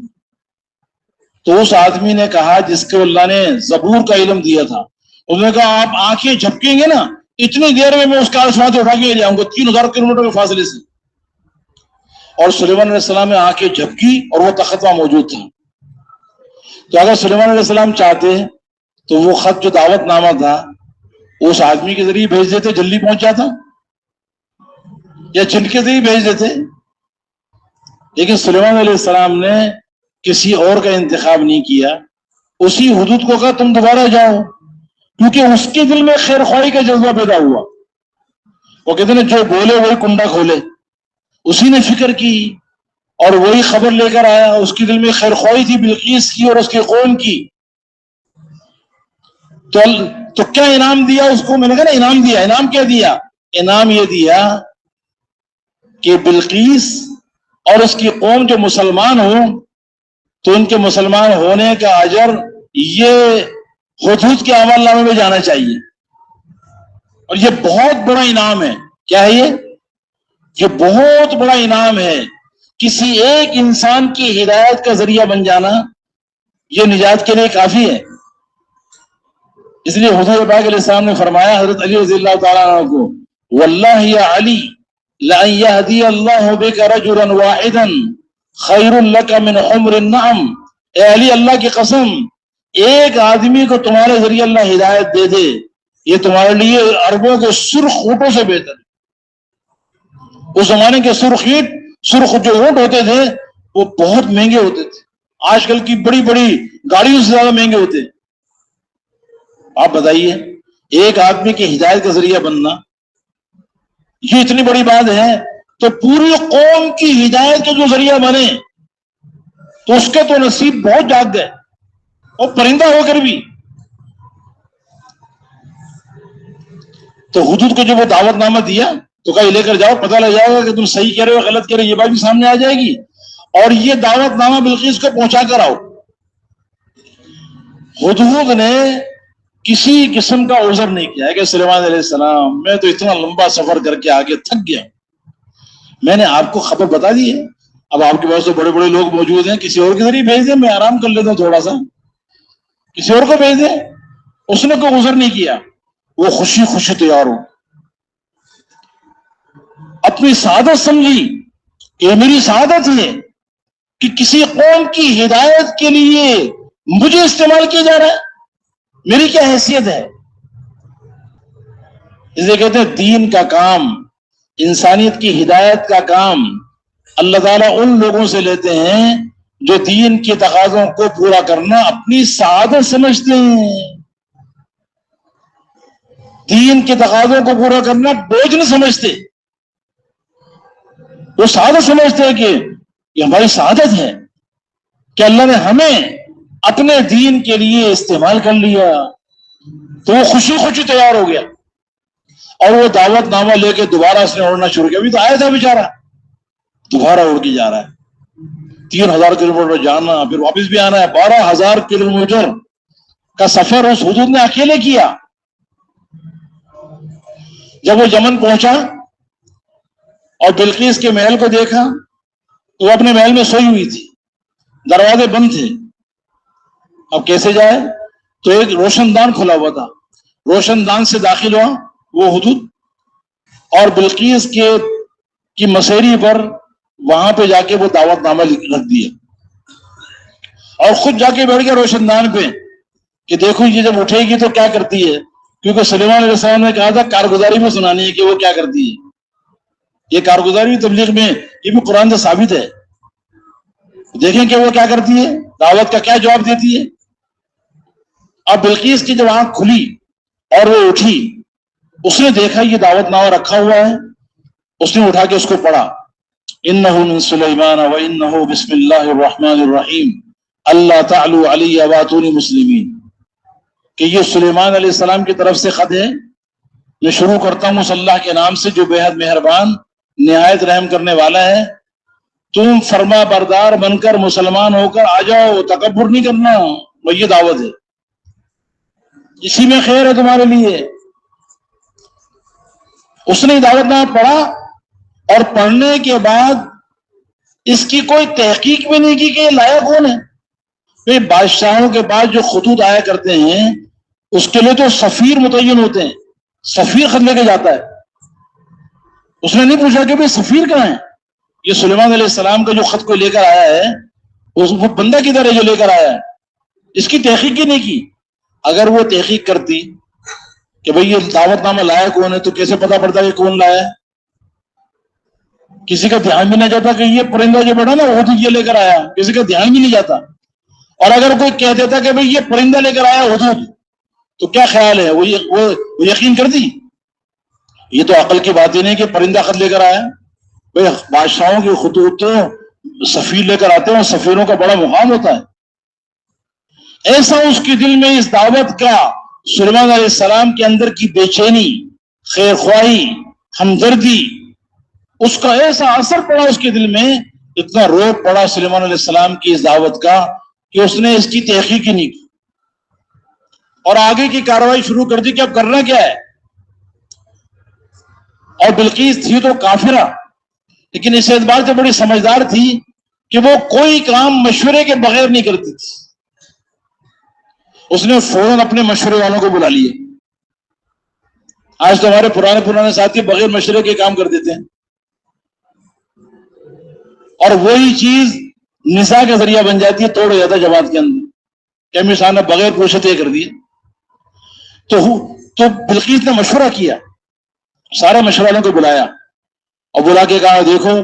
تو اس آدمی نے کہا جس کو اللہ نے زبور کا علم دیا تھا، اس نے کہا آپ آنکھیں جھپکیں گے نا اتنی دیر میں اس کا آسمان سے اٹھا کے لے آؤں گا 3000 کلومیٹر کے فاصلے سے. اور سلیمان علیہ السلام نے آنکھیں جھپکی اور وہ تخت وہاں موجود تھا. تو اگر سلیمان علیہ السلام چاہتے تو وہ خط جو دعوت نامہ تھا اس آدمی کے ذریعے بھیج دیتے، جلدی پہنچ جاتا، یا جن کے ذریعے بھیج دیتے. لیکن سلیمان علیہ السلام نے کسی اور کا انتخاب نہیں کیا، اسی حدود کو کہا تم دوبارہ جاؤ، کیونکہ اس کے دل میں خیر خواہی کا جذبہ پیدا ہوا. وہ کہتے ہیں جو بولے وہی کنڈا کھولے، اسی نے فکر کی اور وہی خبر لے کر آیا. اس کے دل میں خیر خواہی تھی بلقیس کی اور اس کے قوم کی. تو کیا انعام دیا اس کو؟ میں نے کہا نا انعام دیا. انعام کیا دیا؟ انعام یہ دیا کہ بلقیس اور اس کی قوم جو مسلمان ہوں تو ان کے مسلمان ہونے کا اجر یہ حدود کے عمل نامے میں جانا چاہیے. اور یہ بہت بڑا انعام ہے. کیا ہے یہ بہت بڑا انعام ہے. کسی ایک انسان کی ہدایت کا ذریعہ بن جانا یہ نجات کے لیے کافی ہے. اس لیے حضور پاک علیہ السلام نے فرمایا حضرت علی رضی اللہ تعالیٰ عنہ کو، واللہ یا علی لَأَن يَهْدِيَ اللَّهُ بِكَ رَجُلًا وَاحِدًا خَيْرٌ لَكَ مِنْ حُمْرِ النَّعَمِ. اے علی اللہ کی قسم، ایک آدمی کو تمہارے ذریعے اللہ ہدایت دے دے یہ تمہارے لیے عربوں کے سرخ اونٹوں سے بہتر ہے. اس زمانے کے سرخ جو اونٹ ہوتے تھے وہ بہت مہنگے ہوتے تھے، آج کل کی بڑی بڑی گاڑیوں سے زیادہ مہنگے ہوتے ہیں. آپ بتائیے ایک آدمی کی ہدایت کا ذریعہ بننا یہ اتنی بڑی بات ہے، تو پوری قوم کی ہدایت کا جو ذریعہ بنے تو اس کے تو نصیب بہت جاگ گئے، اور پرندہ ہو کر بھی. تو حدود کو جب وہ دعوت نامہ دیا تو کہیں لے کر جاؤ، پتہ لگ جائے گا کہ تم صحیح کہہ رہے ہو غلط کہہ رہے ہو، یہ بات بھی سامنے آ جائے گی، اور یہ دعوت نامہ بلقیس کو پہنچا کر آؤ۔ ہدہد نے کسی قسم کا عذر نہیں کیا ہے کہ سلیمان علیہ السلام میں تو اتنا لمبا سفر کر کے آگے تھک گیا، میں نے آپ کو خبر بتا دی ہے، اب آپ کے پاس تو بڑے بڑے لوگ موجود ہیں، کسی اور کے ذریعے بھیج دیں، میں آرام کر لیتا ہوں تھوڑا سا، کسی اور کو بھیج دیں۔ اس نے کوئی عذر نہیں کیا، وہ خوشی خوشی تیار ہو، اپنی سعادت سمجھی کہ میری سعادت ہے کہ کسی قوم کی ہدایت کے لیے مجھے استعمال کیا جا رہا ہے، میری کیا حیثیت ہے۔ اسے کہتے ہیں دین کا کام، انسانیت کی ہدایت کا کام اللہ تعالیٰ ان لوگوں سے لیتے ہیں جو دین کے تقاضوں کو پورا کرنا اپنی سعادت سمجھتے ہیں، دین کے تقاضوں کو پورا کرنا بوجھ نہ سمجھتے، وہ سعادت سمجھتے ہیں کہ یہ ہماری سعادت ہے کہ اللہ نے ہمیں اپنے دین کے لیے استعمال کر لیا، تو وہ خوشی خوشی تیار ہو گیا، اور وہ دعوت نامہ لے کے دوبارہ اس نے اڑنا شروع کیا۔ ابھی تو آیا تھا بیچارہ، دوبارہ اڑ کے جا رہا ہے، 3000 کلومیٹر جانا پھر واپس بھی آنا ہے، 12,000 کلومیٹر کا سفر اس ہدہد نے اکیلے کیا۔ جب وہ یمن پہنچا اور بلقیس کے محل کو دیکھا تو وہ اپنے محل میں سوئی ہوئی تھی، دروازے بند تھے، اب کیسے جائے؟ تو ایک روشن دان کھلا ہوا تھا، روشن دان سے داخل ہوا وہ ہدہد، اور بلقیس کی مسیری پر وہاں پہ جا کے وہ دعوت نامہ رکھ دیا، اور خود جا کے بیٹھ گیا روشن دان پہ کہ دیکھو یہ جب اٹھے گی تو کیا کرتی ہے، کیونکہ سلیمان علیہ السلام نے کہا تھا کارگزاری میں سنانی ہے کہ وہ کیا کرتی ہے، یہ کارگزاری تبلیغ میں یہ بھی قرآن سے ثابت ہے، دیکھیں کہ وہ کیا کرتی ہے، دعوت کا کیا جواب دیتی ہے۔ اب بلقیس کی جب آنکھ کھلی اور وہ اٹھی، اس نے دیکھا یہ دعوت نامہ رکھا ہوا ہے، اس نے اٹھا کے اس کو پڑھا، انہ من سلیمان و انہ بسم اللہ الرحمن الرحیم اللہ تعلو علی واتونی مسلمین، کہ یہ سلیمان علیہ السلام کی طرف سے خط ہے، میں شروع کرتا ہوں اس اللہ کے نام سے جو بے حد مہربان نہایت رحم کرنے والا ہے، تم فرما بردار بن کر مسلمان ہو کر آ جاؤ، تکبر نہیں کرنا، وہ یہ دعوت ہے، اسی میں خیر ہے تمہارے لیے۔ اس نے دعوت نامہ پڑھا، اور پڑھنے کے بعد اس کی کوئی تحقیق بھی نہیں کی کہ یہ لایا کون ہے۔ پھر بادشاہوں کے پاس جو خطوط آیا کرتے ہیں اس کے لیے تو سفیر متعین ہوتے ہیں، سفیر خط لے کے جاتا ہے، اس نے نہیں پوچھا کہ بھئی سفیر کہاں ہے، یہ سلیمان علیہ السلام کا جو خط کو لے کر آیا ہے وہ بندہ کدھر ہے جو لے کر آیا ہے، اس کی تحقیق ہی نہیں کی۔ اگر وہ تحقیق کرتی کہ بھئی یہ دعوت نامہ لایا کون ہے تو کیسے پتا پڑتا کہ کون لایا ہے؟ کسی کا دھیان بھی نہ جاتا کہ یہ پرندہ جو بیٹھا نا وہ تو یہ لے کر آیا، کسی کا دھیان بھی نہیں جاتا۔ اور اگر کوئی کہہ دیتا کہ بھئی یہ پرندہ لے کر آیا ہدہد، تو کیا خیال ہے، وہ یقین کر دی؟ یہ تو عقل کی بات ہی نہیں کہ پرندہ خط لے کر آیا۔ بھئی بادشاہوں کے خطوط تو سفیر لے کر آتے ہیں، اور سفیروں کا بڑا مقام ہوتا ہے۔ ایسا اس کے دل میں اس دعوت کا، سلیمان علیہ السلام کے اندر کی بے چینی، خیر خواہی، ہمدردی، اس کا ایسا اثر پڑا اس کے دل میں، اتنا روب پڑا سلیمان علیہ السلام کی اس دعوت کا کہ اس نے اس کی تحقیق ہی نہیں کی، اور آگے کی کارروائی شروع کر دی کہ اب کرنا کیا ہے۔ اور بلقیس تھی تو کافرہ، لیکن اس اعتبار سے بڑی سمجھدار تھی کہ وہ کوئی کام مشورے کے بغیر نہیں کرتی تھی۔ اس نے فوراً اپنے مشورے والوں کو بلا لیے۔ آج تو ہمارے پرانے ساتھی بغیر مشورے کے کام کر دیتے ہیں، اور وہی چیز نزاع کا ذریعہ بن جاتی ہے، توڑ ہو جاتا ہے جماعت کے اندر کہ مثال نے بغیر پوچھے طے کر دیا۔ تو بلقیس نے مشورہ کیا، سارے مشورے والوں کو بلایا اور بلا کے کہا دیکھو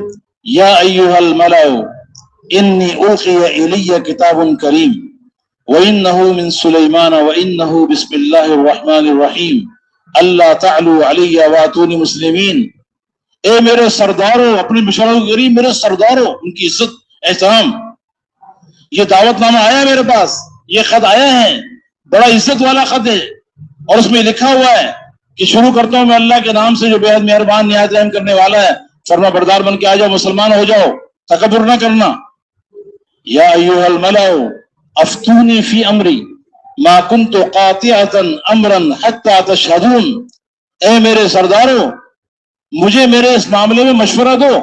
یا ایھا الملأ انی القی الی کتاب کریم وانہ من سلیمان وانہ بسم اللہ الرحمن الرحیم اللہ تعلوا علی واتونی مسلمین۔ اے میرے سرداروں، اپنے مشوروں کے قریب میرے سرداروں، ان کی عزت احترام، یہ دعوت نامہ آیا ہے میرے پاس، یہ خط آیا ہے، بڑا عزت والا خط ہے، اور اس میں لکھا ہوا ہے کہ شروع کرتا ہوں میں اللہ کے نام سے جو بے حد مہربان نہایت رحم کرنے والا ہے، فرما بردار بن کے آ جاؤ، مسلمان ہو جاؤ، تکبر نہ کرنا۔ یا ایھا الملأ افتونی فی امری ما کنت قاطعۃ امرا حتی تشہدون، اے میرے سرداروں مجھے میرے اس معاملے میں مشورہ دو،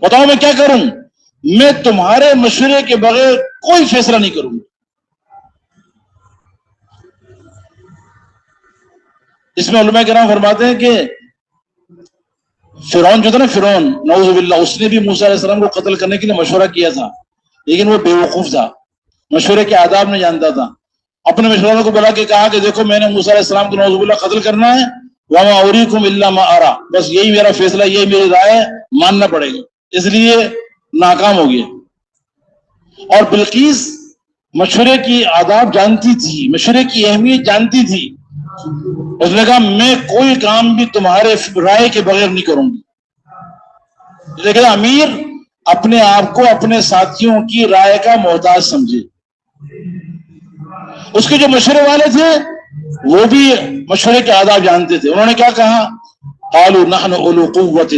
بتاؤ میں کیا کروں، میں تمہارے مشورے کے بغیر کوئی فیصلہ نہیں کروں۔ اس میں علماء کرام فرماتے ہیں کہ فرعون جو تھا نا، فرعون نعوذ باللہ، اس نے بھی موسیٰ علیہ السلام کو قتل کرنے کے لیے مشورہ کیا تھا، لیکن وہ بے وقوف تھا، مشورے کے آداب نہیں جانتا تھا۔ اپنے مشورہ کو بلا کے کہا کہ دیکھو میں نے موسیٰ علیہ السلام کو نعوذ باللہ قتل کرنا ہے، وما اریکم الا ما ارى، بس یہی میرا فیصلہ، یہی میری رائے ہے، ماننا پڑے گا، اس لیے ناکام ہو گیا۔ اور بلقیس مشورے کی آداب جانتی تھی، مشورے کی اہمیت جانتی تھی، اس نے کہا میں کوئی کام بھی تمہارے رائے کے بغیر نہیں کروں گی۔ لیکن امیر اپنے آپ کو اپنے ساتھیوں کی رائے کا محتاج سمجھے۔ اس کے جو مشورے والے تھے وہ بھی مشورے کے آداب جانتے تھے، انہوں نے کیا کہا، قالوا نحن اولو قوة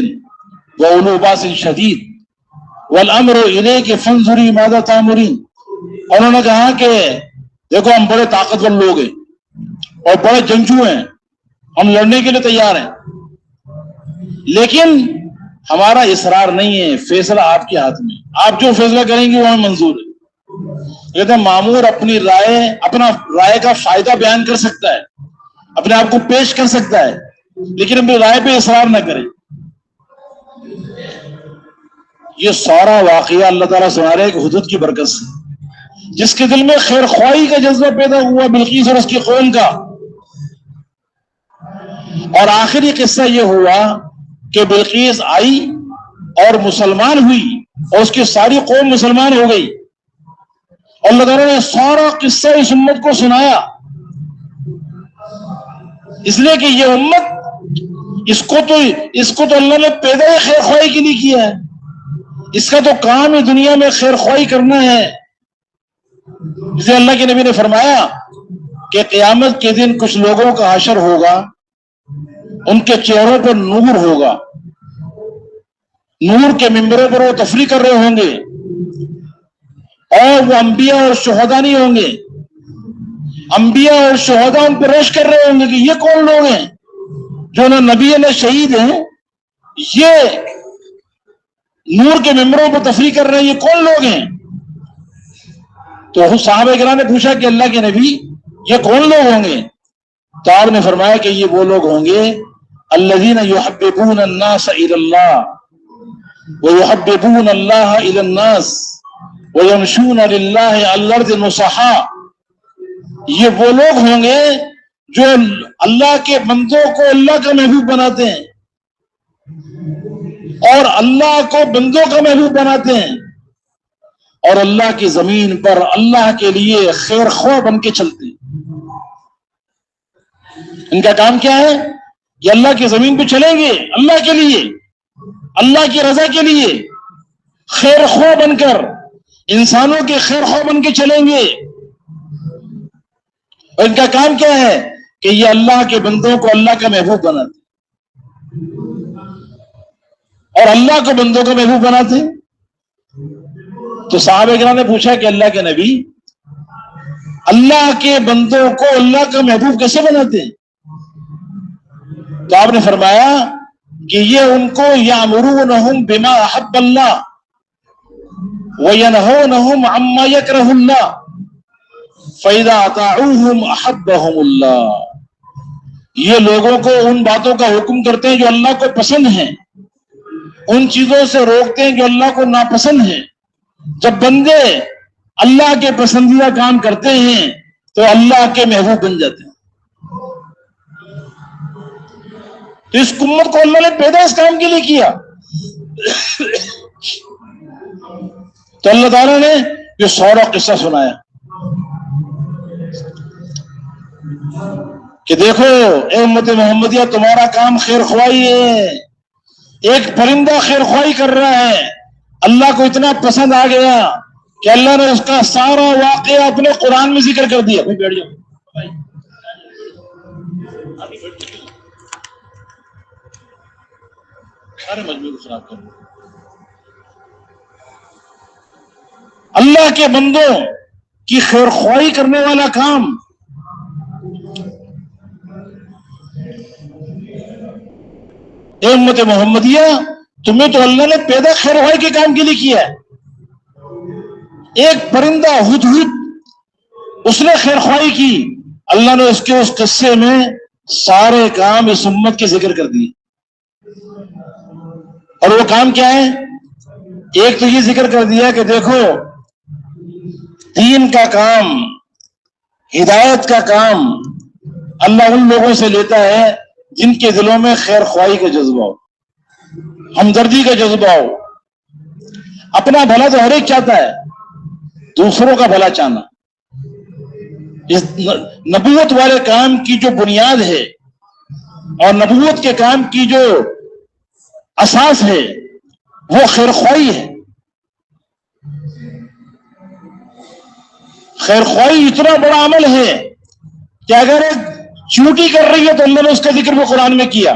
واولو باس شدید والامر الیک فانظری ماذا تأمرین، انہوں نے کہا کہ دیکھو ہم بڑے طاقتور لوگ ہیں اور بڑے جنگجو ہیں، ہم لڑنے کے لیے تیار ہیں، لیکن ہمارا اصرار نہیں ہے، فیصلہ آپ کے ہاتھ میں، آپ جو فیصلہ کریں گے وہ ہمیں منظور ہے۔ کہتے ہیں مامور اپنی رائے، اپنا رائے کا فائدہ بیان کر سکتا ہے، اپنے آپ کو پیش کر سکتا ہے، لیکن اپنی رائے پہ اصرار نہ کرے۔ یہ سارا واقعہ اللہ تعالیٰ سنا رہے کہ حدود کی برکت سے جس کے دل میں خیر خواہی کا جذبہ پیدا ہوا بلقیس اور اس کی قوم کا۔ اور آخری قصہ یہ ہوا کہ بلقیس آئی اور مسلمان ہوئی اور اس کی ساری قوم مسلمان ہو گئی، اور اللہ تعالیٰ نے سارا قصہ اس امت کو سنایا، اس لیے کہ یہ امت اس کو تو اللہ نے پیدا ہی خیر خواہی کے لیے کیا ہے، اس کا تو کام ہی دنیا میں خیر خواہی کرنا ہے۔ جسے اللہ کے نبی نے فرمایا کہ قیامت کے دن کچھ لوگوں کا حشر ہوگا، ان کے چہروں پر نور ہوگا، نور کے ممبروں پر وہ تفریح کر رہے ہوں گے، اور وہ انبیاء اور شہداء نہیں ہوں گے، انبیاء اور شہداء ان پر رش کر رہے ہوں گے کہ یہ کون لوگ ہیں جو نہ نبی نہ شہید ہیں، یہ نور کے ممبروں پر تفریح کر رہے ہیں، یہ کون لوگ ہیں؟ تو صحابہ کرام نے پوچھا کہ اللہ کے نبی یہ کون لوگ ہوں گے؟ تو آپ نے فرمایا کہ یہ وہ لوگ ہوں گے الذین یحببون الناس الی اللہ ویحببون اللہ الی الناس ویمشون للہ علی الارض نصحا، یہ وہ لوگ ہوں گے جو اللہ کے بندوں کو اللہ کا محبوب بناتے ہیں اور اللہ کو بندوں کا محبوب بناتے ہیں، اور اللہ کی زمین پر اللہ کے لیے خیر خواہ بن کے چلتے ہیں۔ ان کا کام کیا ہے؟ یہ اللہ کی زمین پہ چلیں گے اللہ کے لیے، اللہ کی رضا کے لیے، خیر خواہ بن کر، انسانوں کے خیر خواہ بن کے چلیں گے۔ اور ان کا کام کیا ہے کہ یہ اللہ کے بندوں کو اللہ کا محبوب بناتے اور اللہ کو بندوں کا محبوب بناتے۔ تو صحابہ کرام نے پوچھا کہ اللہ کے نبی اللہ کے بندوں کو اللہ کا محبوب کیسے بناتے ہیں؟ تو آپ نے فرمایا کہ یہ ان کو یامرونہم بما احب اللہ وینہونہم عما یکرہ اللہ فاذا اطاعوہم احبہم اللہ، یہ لوگوں کو ان باتوں کا حکم کرتے ہیں جو اللہ کو پسند ہیں، ان چیزوں سے روکتے ہیں جو اللہ کو ناپسند ہیں۔ جب بندے اللہ کے پسندیدہ کام کرتے ہیں تو اللہ کے محبوب بن جاتے ہیں۔ تو اس امت کو اللہ نے پیدا اس کام کے لیے کیا۔ تو اللہ تعالیٰ نے یہ سارا قصہ سنایا کہ دیکھو اے امت محمدیہ، تمہارا کام خیر خواہی ہے۔ ایک پرندہ خیر خواہی کر رہا ہے، اللہ کو اتنا پسند آ گیا کہ اللہ نے اس کا سارا واقعہ اپنے قرآن میں ذکر کر دیا۔ بیٹھ جاؤ، سارے مجموعے کو خراب کر دیا۔ اللہ کے بندوں کی خیر خواہی کرنے والا کام اے امت محمدیہ، تمہیں تو اللہ نے پیدا خیر خواہی کے کام کے لیے کیا ہے۔ ایک پرندہ ہدہد، اس نے خیر خواہی کی، اللہ نے اس کے اس قصے میں سارے کام اس امت کے ذکر کر دیے۔ اور وہ کام کیا ہے؟ ایک تو یہ ذکر کر دیا کہ دیکھو، دین کا کام، ہدایت کا کام اللہ ان لوگوں سے لیتا ہے جن کے دلوں میں خیر خواہی کا جذبہ ہو، ہمدردی کا جذبہ ہو۔ اپنا بھلا تو ہر ایک چاہتا ہے، دوسروں کا بھلا چاہنا اس نبوت والے کام کی جو بنیاد ہے اور نبوت کے کام کی جو اساس ہے وہ خیر خواہی ہے۔ خیر خواہی اتنا بڑا عمل ہے کہ اگر ایک چیونٹی کر رہی ہے تو اللہ نے اس کا ذکر بھی قرآن میں کیا،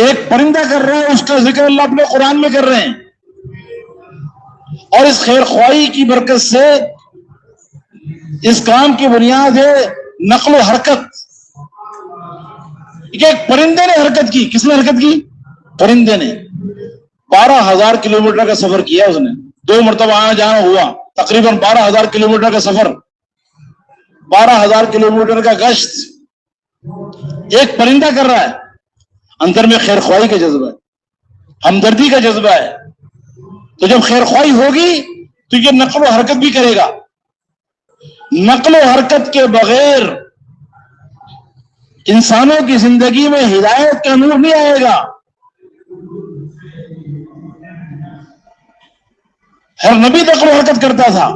ایک پرندہ کر رہا ہے اس کا ذکر اللہ اپنے قرآن میں کر رہے ہیں۔ اور اس خیر خواہی کی برکت سے اس کام کی بنیاد ہے نقل و حرکت۔ ایک پرندے نے حرکت کی، کس نے حرکت کی؟ پرندے نے 12,000 کلومیٹر کا سفر کیا، اس نے 2 مرتبہ آنا جانا ہوا، تقریباً 12,000 کلومیٹر کا سفر، 12,000 کلومیٹر کا گشت ایک پرندہ کر رہا ہے۔ اندر میں خیر خواہی کا جذبہ ہے، ہمدردی کا جذبہ ہے۔ تو جب خیر خواہی ہوگی تو یہ نقل و حرکت بھی کرے گا۔ نقل و حرکت کے بغیر انسانوں کی زندگی میں ہدایت کا نور نہیں آئے گا۔ ہر نبی نقل و حرکت کرتا تھا،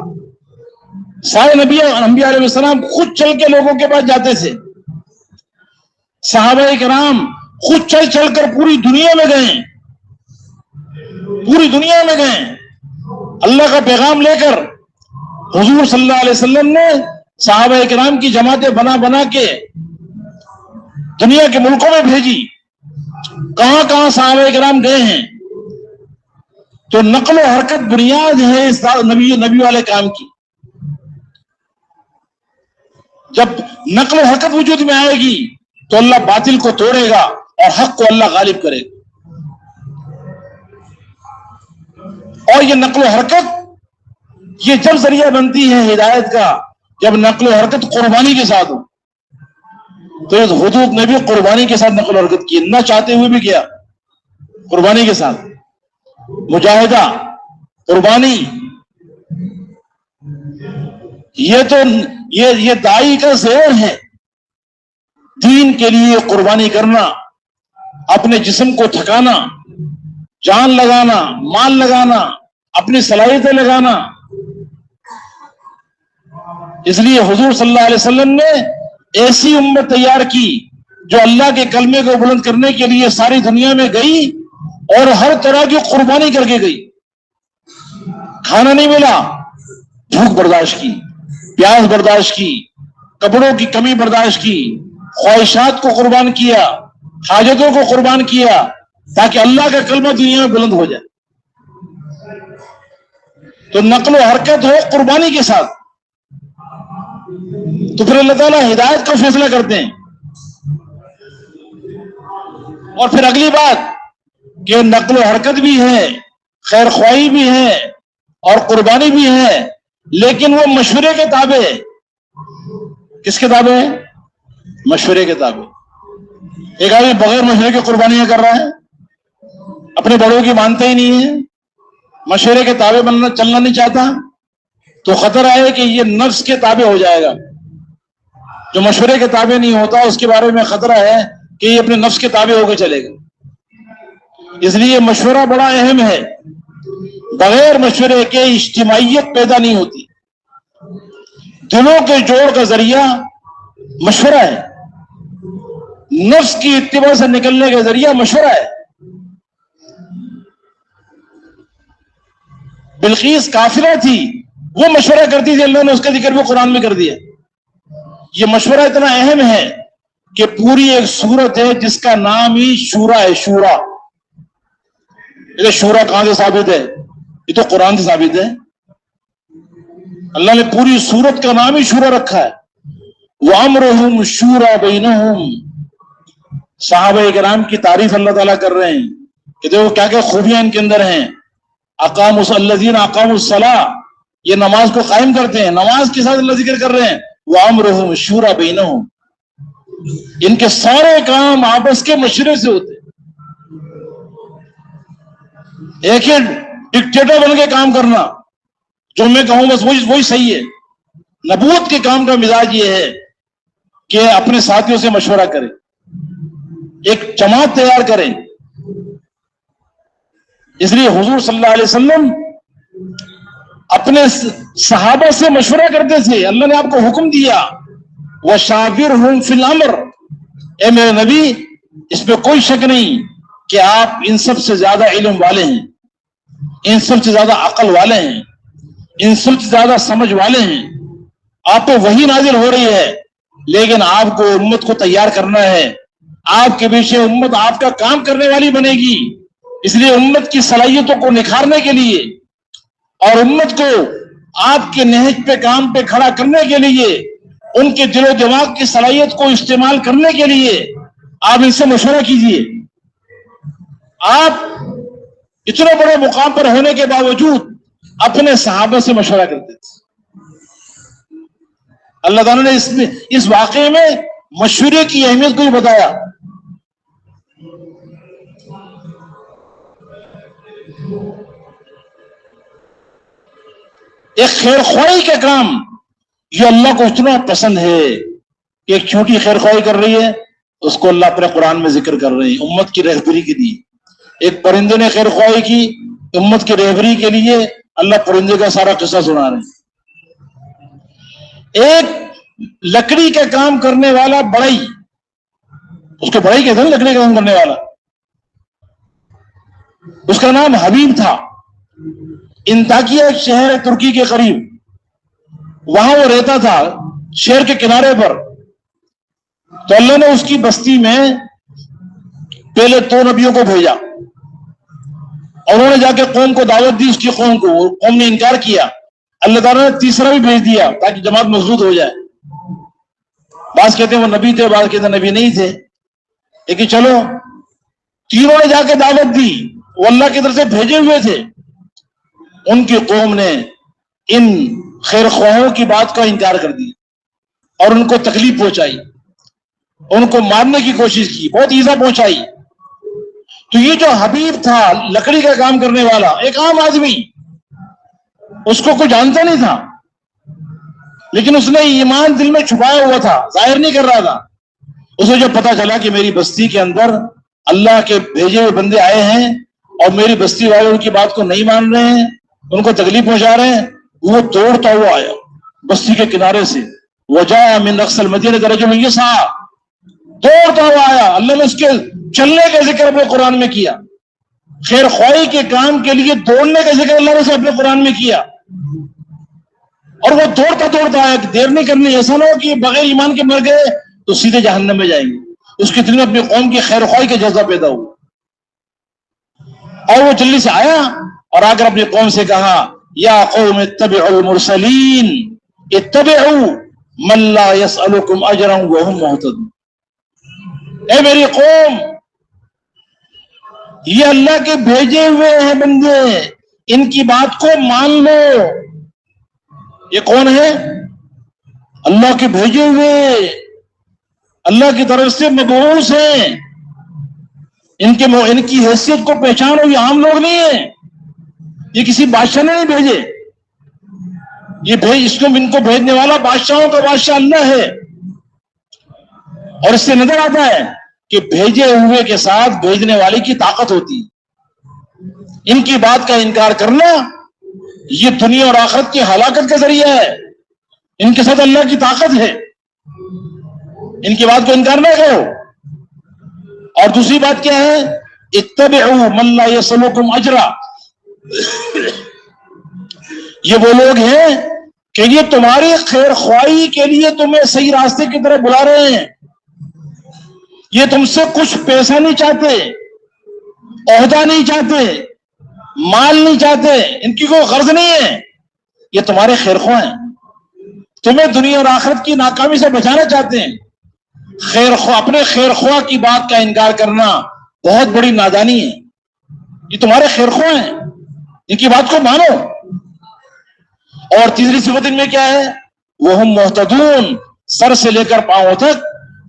سارے انبیاء علیہ السلام خود چل کے لوگوں کے پاس جاتے تھے، صحابہ کرام خود چل چل کر پوری دنیا میں گئے، پوری دنیا میں گئے اللہ کا پیغام لے کر۔ حضور صلی اللہ علیہ وسلم نے صحابہ کرام کی جماعتیں بنا بنا کے دنیا کے ملکوں میں بھیجی، کہاں کہاں صحابہ کرام گئے ہیں۔ تو نقل و حرکت بنیاد ہے اس نبی والے کام کی۔ جب نقل و حرکت وجود میں آئے گی تو اللہ باطل کو توڑے گا اور حق کو اللہ غالب کرے گا۔ اور یہ نقل و حرکت یہ جب ذریعہ بنتی ہے ہدایت کا، جب نقل و حرکت قربانی کے ساتھ ہو۔ تو اس حدود نے بھی قربانی کے ساتھ نقل و حرکت کی، نہ چاہتے ہوئے بھی کیا، قربانی کے ساتھ مجاہدہ، قربانی۔ یہ تو یہ داعی کا زیر ہے، دین کے لیے قربانی کرنا، اپنے جسم کو تھکانا، جان لگانا، مال لگانا، اپنی صلاحیتیں لگانا۔ اس لیے حضور صلی اللہ علیہ وسلم نے ایسی امت تیار کی جو اللہ کے کلمے کو بلند کرنے کے لیے ساری دنیا میں گئی اور ہر طرح کی قربانی کر کے گئی۔ کھانا نہیں ملا، بھوک برداشت کی، پیاس برداشت کی، کپڑوں کی کمی برداشت کی، خواہشات کو قربان کیا، حاجتوں کو قربان کیا، تاکہ اللہ کا کلمہ دنیا میں بلند ہو جائے۔ تو نقل و حرکت ہو قربانی کے ساتھ، تو پھر اللہ تعالیٰ ہدایت کا فیصلہ کرتے ہیں۔ اور پھر اگلی بات کہ نقل و حرکت بھی ہے، خیر خواہی بھی ہے اور قربانی بھی ہے، لیکن وہ مشورے کے تابع ہے۔ کس کے تابع ہے؟ مشورے کے تابع۔ ایک آدمی بغیر مشورے کے قربانیاں کر رہا ہے، اپنے بڑوں کی مانتا ہی نہیں ہے، مشورے کے تابع چلنا نہیں چاہتا، تو خطرہ ہے کہ یہ نفس کے تابع ہو جائے گا۔ جو مشورے کے تابع نہیں ہوتا اس کے بارے میں خطرہ ہے کہ یہ اپنے نفس کے تابع ہو کے چلے گا۔ اس لیے مشورہ بڑا اہم ہے، بغیر مشورے کے اجتماعیت پیدا نہیں ہوتی۔ دلوں کے جوڑ کا ذریعہ مشورہ ہے، نفس کی اتباع سے نکلنے کا ذریعہ مشورہ ہے۔ بلقیس کافرہ تھی، وہ مشورہ کرتی تھی، اللہ نے اس کا ذکر بھی قرآن میں کر دیا۔ یہ مشورہ اتنا اہم ہے کہ پوری ایک سورت ہے جس کا نام ہی شورا ہے. شورا، یہ شورا کہاں سے ثابت ہے؟ یہ تو قرآن سے ثابت ہے. اللہ نے پوری سورت کا نام ہی شورا رکھا ہے. وَأَمْرُهُمْ شُورَى بَيْنَهُمْ. صحابہ کرام کی تعریف اللہ تعالیٰ کر رہے ہیں کہ دیکھو کیا کیا خوبیاں ان کے اندر ہیں. اقاموا الذین اقاموا الصلاۃ، یہ نماز کو قائم کرتے ہیں. نماز کے ساتھ اللہ ذکر کر رہے ہیں وَأَمْرُهُمْ شُورَى بَيْنَهُمْ. ان کے سارے کام آپس کے مشورے سے ہوتے ہیں. ایک ہی ڈکٹیٹر بن کے کام کرنا، جو میں کہوں بس وہی صحیح ہے. نبوت کے کام کا مزاج یہ ہے کہ اپنے ساتھیوں سے مشورہ کریں، ایک جماعت تیار کریں. اس لیے حضور صلی اللہ علیہ وسلم اپنے صحابہ سے مشورہ کرتے تھے. اللہ نے آپ کو حکم دیا وَشَاوِرْهُمْ فِي الْأَمْرِ. اے میرے نبی، اس پہ کوئی شک نہیں کہ آپ ان سب سے زیادہ علم والے ہیں، ان سب سے زیادہ عقل والے ہیں، ان سب سے زیادہ سمجھ والے ہیں. آپ پہ وحی نازل ہو رہی ہے، لیکن آپ کو امت کو تیار کرنا ہے. آپ کے پیچھے امت آپ کا کام کرنے والی بنے گی. اس لیے امت کی صلاحیتوں کو نکھارنے کے لیے اور امت کو آپ کے نہج پہ کام پہ کھڑا کرنے کے لیے، ان کے دل و دماغ کی صلاحیت کو استعمال کرنے کے لیے آپ ان سے مشورہ کیجیے. آپ اتنے بڑے مقام پر ہونے کے باوجود اپنے صحابہ سے مشورہ کرتے تھے. اللہ تعالیٰ نے اس واقعے میں مشورے کی اہمیت کو بھی بتایا. ایک خیر خواہی کا کام یہ اللہ کو اتنا پسند ہے کہ ایک چھوٹی خیر خواہی کر رہی ہے، اس کو اللہ اپنے قرآن میں ذکر کر رہے ہیں امت کی رہبری کے لیے. ایک پرندے نے خیر خواہی کی امت کی رہبری کے لیے، اللہ پرندے کا سارا قصہ سنا رہے ہیں. ایک لکڑی کا کام کرنے والا بڑھئی، اس کو بڑھئی کہتے ہیں لکڑی کا کام کرنے والا، اس کا نام حبیب تھا. انطاکیہ ایک شہر ہے ترکی کے قریب، وہاں وہ رہتا تھا شہر کے کنارے پر. تو اللہ نے اس کی بستی میں پہلے 2 نبیوں کو بھیجا اور انہوں نے جا کے قوم کو دعوت دی. اس کی قوم کو، قوم نے انکار کیا. اللہ تعالیٰ نے تیسرا بھی بھیج دیا تاکہ جماعت مضبوط ہو جائے. بعض کہتے ہیں وہ نبی تھے، بعض کہتے ہیں نبی نہیں تھے، لیکن چلو تینوں نے جا کے دعوت دی. وہ اللہ کی طرف سے بھیجے ہوئے تھے. ان کی قوم نے ان خیر خواہوں کی بات کا انکار کر دیا اور ان کو تکلیف پہنچائی، ان کو مارنے کی کوشش کی، بہت ایزا پہنچائی. تو یہ جو حبیب تھا لکڑی کا کام کرنے والا، ایک عام آدمی، اس کو کوئی جانتا نہیں تھا، لیکن اس نے ایمان دل میں چھپایا ہوا تھا، ظاہر نہیں کر رہا تھا. اسے جب پتا چلا کہ میری بستی کے اندر اللہ کے بھیجے ہوئے بندے آئے ہیں اور میری بستی والے ان کی بات کو نہیں مان رہے ہیں، ان کو تکلیف پہنچا رہے ہیں، وہ دوڑتا ہوا آیا بستی کے کنارے سے. وجاء من اقصى المدينة رجل يسعى، دوڑتا ہوا آیا. اللہ نے اس کے چلنے کا ذکر اپنے قرآن میں کیا. خیر خواہی کے کام کے لیے دوڑنے کا ذکر اللہ نے اپنے قرآن میں کیا. اور وہ دوڑتا دوڑتا آیا کہ دیر نہیں کرنی، ایسا نہ ہو کہ بغیر ایمان کے مر گئے تو سیدھے جہنم میں جائیں گے. اس کے دل میں اپنی قوم کی خیر خواہی کا جذبہ پیدا ہوا اور وہ جلدی سے آیا اور آ کر اپنی قوم سے کہا یا قوم اتبعوا المرسلین اتبعوا من لا يسألكم اجرا وهم مهتدون. اے میری قوم، یہ اللہ کے بھیجے ہوئے ہیں بندے، ان کی بات کو مان لو. یہ کون ہے؟ اللہ کے بھیجے ہوئے، اللہ کی طرف سے مبعوث ہیں. ان کی حیثیت کو پہچانو، یہ عام لوگ نہیں ہیں، یہ کسی بادشاہ نے نہیں بھیجے. ان کو بھیجنے والا بادشاہوں کا بادشاہ اللہ ہے. اور اس سے نظر آتا ہے کہ بھیجے ہوئے کے ساتھ بھیجنے والے کی طاقت ہوتی. ان کی بات کا انکار کرنا یہ دنیا اور آخرت کی ہلاکت کا ذریعہ ہے. ان کے ساتھ اللہ کی طاقت ہے، ان کی بات کو انکار نہ کرو. اور دوسری بات کیا ہے؟ اتبعوا من لا يسألكم اجرا. یہ وہ لوگ ہیں کہ یہ تمہاری خیر خواہی کے لیے تمہیں صحیح راستے کی طرف بلا رہے ہیں. یہ تم سے کچھ پیسہ نہیں چاہتے، عہدہ نہیں چاہتے، مال نہیں چاہتے، ان کی کوئی غرض نہیں ہے، یہ تمہارے خیر خواہ ہیں، تمہیں دنیا اور آخرت کی ناکامی سے بچانا چاہتے ہیں۔ خیر خواہ، اپنے خیر خواہ کی بات کا انکار کرنا بہت بڑی نادانی ہے، یہ تمہارے خیر خواہ ہیں، ان کی بات کو مانو۔ اور تیسری صفت ان میں کیا ہے؟ وہ محتدون، سر سے لے کر پاؤں تک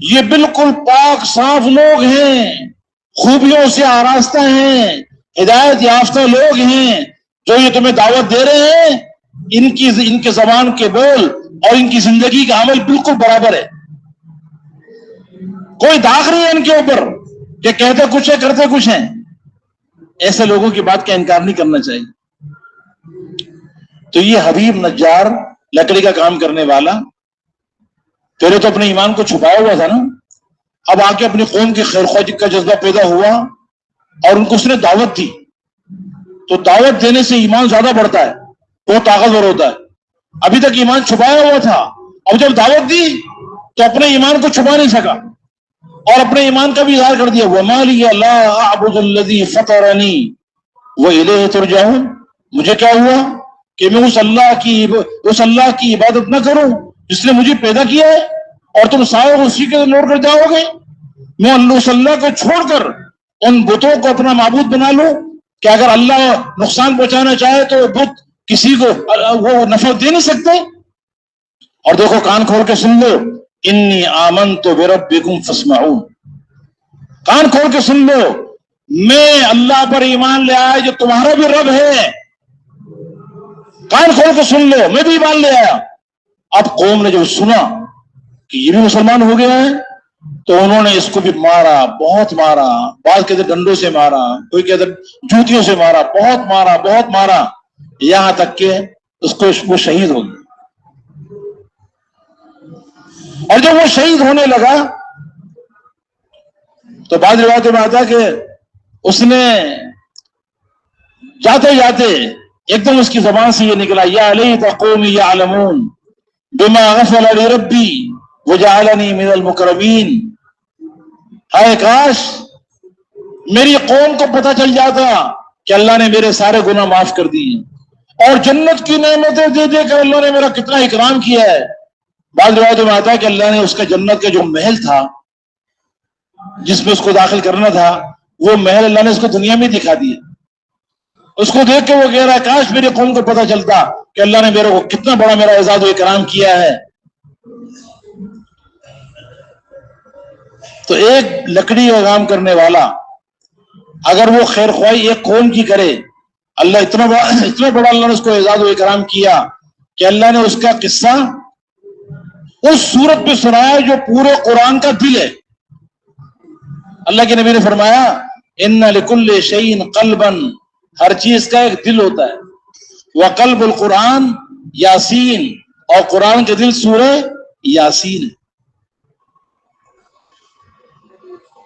یہ بالکل پاک صاف لوگ ہیں، خوبیوں سے آراستہ ہیں، ہدایت یافتہ لوگ ہیں۔ جو یہ تمہیں دعوت دے رہے ہیں ان کے زبان کے بول اور ان کی زندگی کا عمل بالکل برابر ہے، کوئی داغ نہیں ہے ان کے اوپر کہ کہتے کچھ ہے کرتے کچھ ہیں۔ ایسے لوگوں کی بات کا انکار نہیں کرنا چاہیے۔ تو یہ حبیب نجار لکڑی کا کام کرنے والا پہلے تو اپنے ایمان کو چھپایا ہوا تھا نا، اب آ کے اپنی قوم کی خیر خواہی کا جذبہ پیدا ہوا اور ان کو اس نے دعوت دی، تو دعوت دینے سے ایمان زیادہ بڑھتا ہے، بہت طاقتور ہوتا ہے۔ ابھی تک ایمان چھپایا ہوا تھا، اب جب دعوت دی تو اپنے ایمان کو چھپا نہیں سکا اور اپنے ایمان کا بھی اظہار کر دیا۔ وَمَا لِيَ لَا أَعْبُدُ الَّذِي فَطَرَنِي وَإِلَيْهِ تُرْجَعُونَ، مجھے کیا ہوا کہ میں اس اللہ کی عبادت نہ کروں جس نے مجھے پیدا کیا ہے اور تم سارے اسی کے لوٹ کر جاؤ گے؟ میں اس اللہ کو چھوڑ کر ان بتوں کو اپنا معبود بنا لوں کہ اگر اللہ نقصان پہنچانا چاہے تو بت کسی کو وہ نفع دے نہیں سکتے؟ اور دیکھو کان کھول کے سن لو، انی آمنت بربکم فاسمعون، کان کھول کے سن لو، میں اللہ پر ایمان لے آیا جو تمہارا بھی رب ہے، کان کھول کے سن لو، میں بھی ایمان لے آیا۔ اب قوم نے جب سنا کہ یہ بھی مسلمان ہو گیا ہے تو انہوں نے اس کو بھی مارا، بہت مارا، بعض کہتے ڈنڈوں سے مارا، کوئی کہتے جوتیوں سے مارا، بہت مارا، یہاں تک کہ وہ شہید ہو گیا۔ اور جب وہ شہید ہونے لگا تو بعض روایتوں میں آتا کہ اس نے جاتے جاتے ایک دم اس کی زبان سے یہ نکلا، یا لیت قومی یعلمون بما غفر لی ربی وجعلنی من المکرمین، ہائے کاش میری قوم کو پتہ چل جاتا کہ اللہ نے میرے سارے گناہ معاف کر دیے اور جنت کی نعمتیں دے دے کر اللہ نے میرا کتنا اکرام کیا ہے۔ بعض روایتوں میں آتا ہے کہ اللہ نے اس کا جنت کا جو محل تھا جس میں اس کو داخل کرنا تھا، وہ محل اللہ نے اس کو دنیا میں دکھا دیا۔ اس کو دیکھ کے وہ کہہ رہا ہے کاش میری قوم کو پتہ چلتا کہ اللہ نے میرے کو کتنا بڑا میرا اعزاز و اکرام کیا ہے۔ تو ایک لکڑی کا کام کرنے والا اگر وہ خیر خواہی ایک قوم کی کرے، اللہ اتنا بڑا اللہ نے اس کو اعزاز و اکرام کیا کہ اللہ نے اس کا قصہ اس صورت میں سنایا جو پورے قرآن کا دل ہے۔ اللہ کے نبی نے فرمایا ان لکل شیء قلبا، ہر چیز کا ایک دل ہوتا ہے، وقلب القرآن یاسین، اور قرآن کے دل سورہ یاسین ہے۔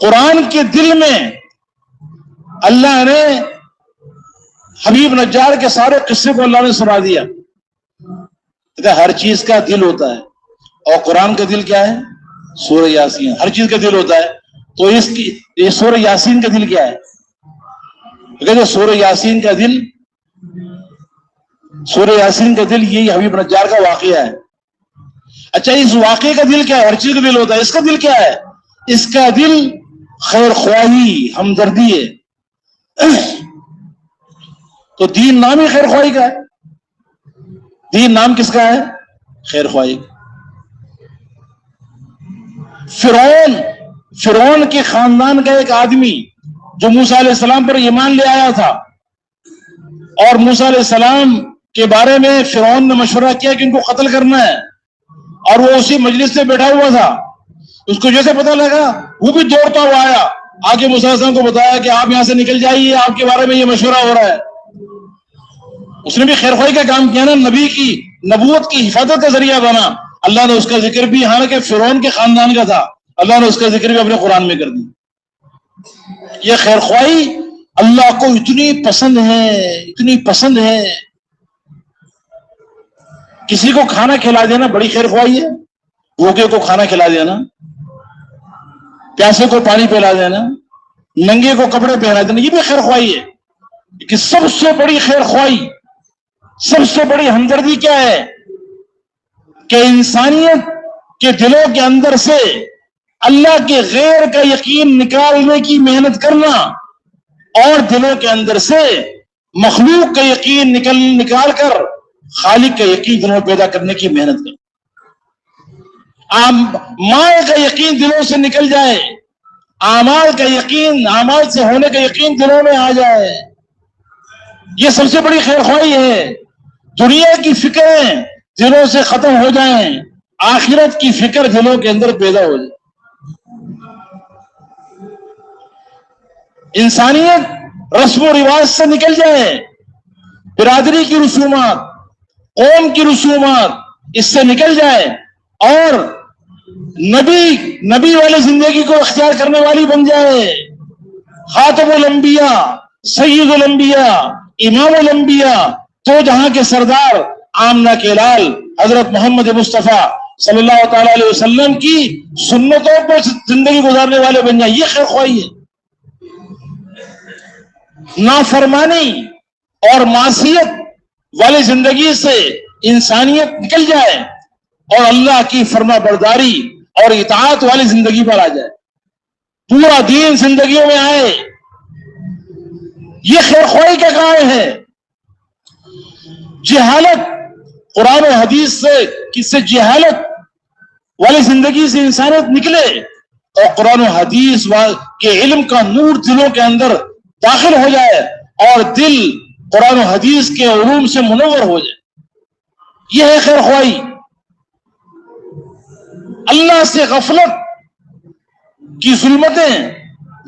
قرآن کے دل میں اللہ نے حبیب نجار کے سارے قصے کو اللہ نے سنا دیا۔ ہر چیز کا دل ہوتا ہے اور قرآن کا دل کیا ہے؟ سورہ یاسین، ہر چیز کا دل ہوتا ہے۔ تو اس کی یہ سورہ یاسین کا دل کیا ہے؟ کہتے سورہ یاسین کا دل، سورہ یاسین کا دل یہی حبیب نجار کا واقعہ ہے۔ اچھا اس واقعے کا دل کیا ہے؟ ہر چیز کا دل ہوتا ہے، اس کا دل کیا ہے؟ اس کا دل خیر خواہی، ہمدردی ہے۔ تو دین نام ہی خیر خواہی کا ہے، دین نام کس کا ہے؟ خیر خواہی۔ فرعون کے خاندان کا ایک آدمی جو موسیٰ علیہ السلام پر ایمان لے آیا تھا، اور موسیٰ علیہ السلام کے بارے میں فرعون نے مشورہ کیا کہ ان کو قتل کرنا ہے، اور وہ اسی مجلس سے بیٹھا ہوا تھا۔ اس کو جیسے پتہ لگا وہ بھی دوڑتا ہوا آیا، آگے موسیٰ علیہ السلام کو بتایا کہ آپ یہاں سے نکل جائیے، آپ کے بارے میں یہ مشورہ ہو رہا ہے۔ اس نے بھی خیر خواہی کا کام کیا نا، نبی کی نبوت کی حفاظت کا ذریعہ بنا۔ اللہ نے اس کا ذکر بھی، حالانکہ فرعون کے خاندان کا تھا، اللہ نے اس کا ذکر بھی اپنے قرآن میں کر دیا۔ یہ خیر خواہی اللہ کو اتنی پسند ہے۔ کسی کو کھانا کھلا دینا بڑی خیر خواہی ہے، بھوکے کو کھانا کھلا دینا، پیاسے کو پانی پلا دینا، ننگے کو کپڑے پہنا دینا، یہ بھی خیر خواہی ہے. کہ سب سے بڑی خیر خواہی، سب سے بڑی ہمدردی کیا ہے؟ کہ انسانیت کے دلوں کے اندر سے اللہ کے غیر کا یقین نکالنے کی محنت کرنا، اور دلوں کے اندر سے مخلوق کا یقین نکال کر خالق کا یقین دلوں پیدا کرنے کی محنت کرنا. ماں کا یقین دلوں سے نکل جائے، اعمال کا یقین، اعمال سے ہونے کا یقین دلوں میں آ جائے، یہ سب سے بڑی خیر خواہی ہے. دنیا کی فکریں دلوں سے ختم ہو جائیں، آخرت کی فکر دلوں کے اندر پیدا ہو جائے. انسانیت رسم و رواج سے نکل جائے، برادری کی رسومات، قوم کی رسومات اس سے نکل جائے، اور نبی والی زندگی کو اختیار کرنے والی بن جائے. خاتم الانبیاء، سید الانبیاء، امام الانبیاء، تو جہاں کے سردار، آمنہ کے لال حضرت محمد مصطفیٰ صلی اللہ تعالی علیہ وسلم کی سنتوں پر زندگی گزارنے والے بن جائیں. یہ خیر خواہی ہے. نافرمانی اور معصیت والی زندگی سے انسانیت نکل جائے اور اللہ کی فرما برداری اور اطاعت والی زندگی پر آ جائے، پورا دین زندگیوں میں آئے. یہ خیر خواہی کا کام ہے. جہالت، قرآن و حدیث سے کس سے جہالت والی زندگی سے انسانیت نکلے اور قرآن و حدیث کے علم کا نور دلوں کے اندر داخل ہو جائے اور دل قرآن و حدیث کے علوم سے منور ہو جائے. یہ ہے خیر خواہی. اللہ سے غفلت کی ظلمتیں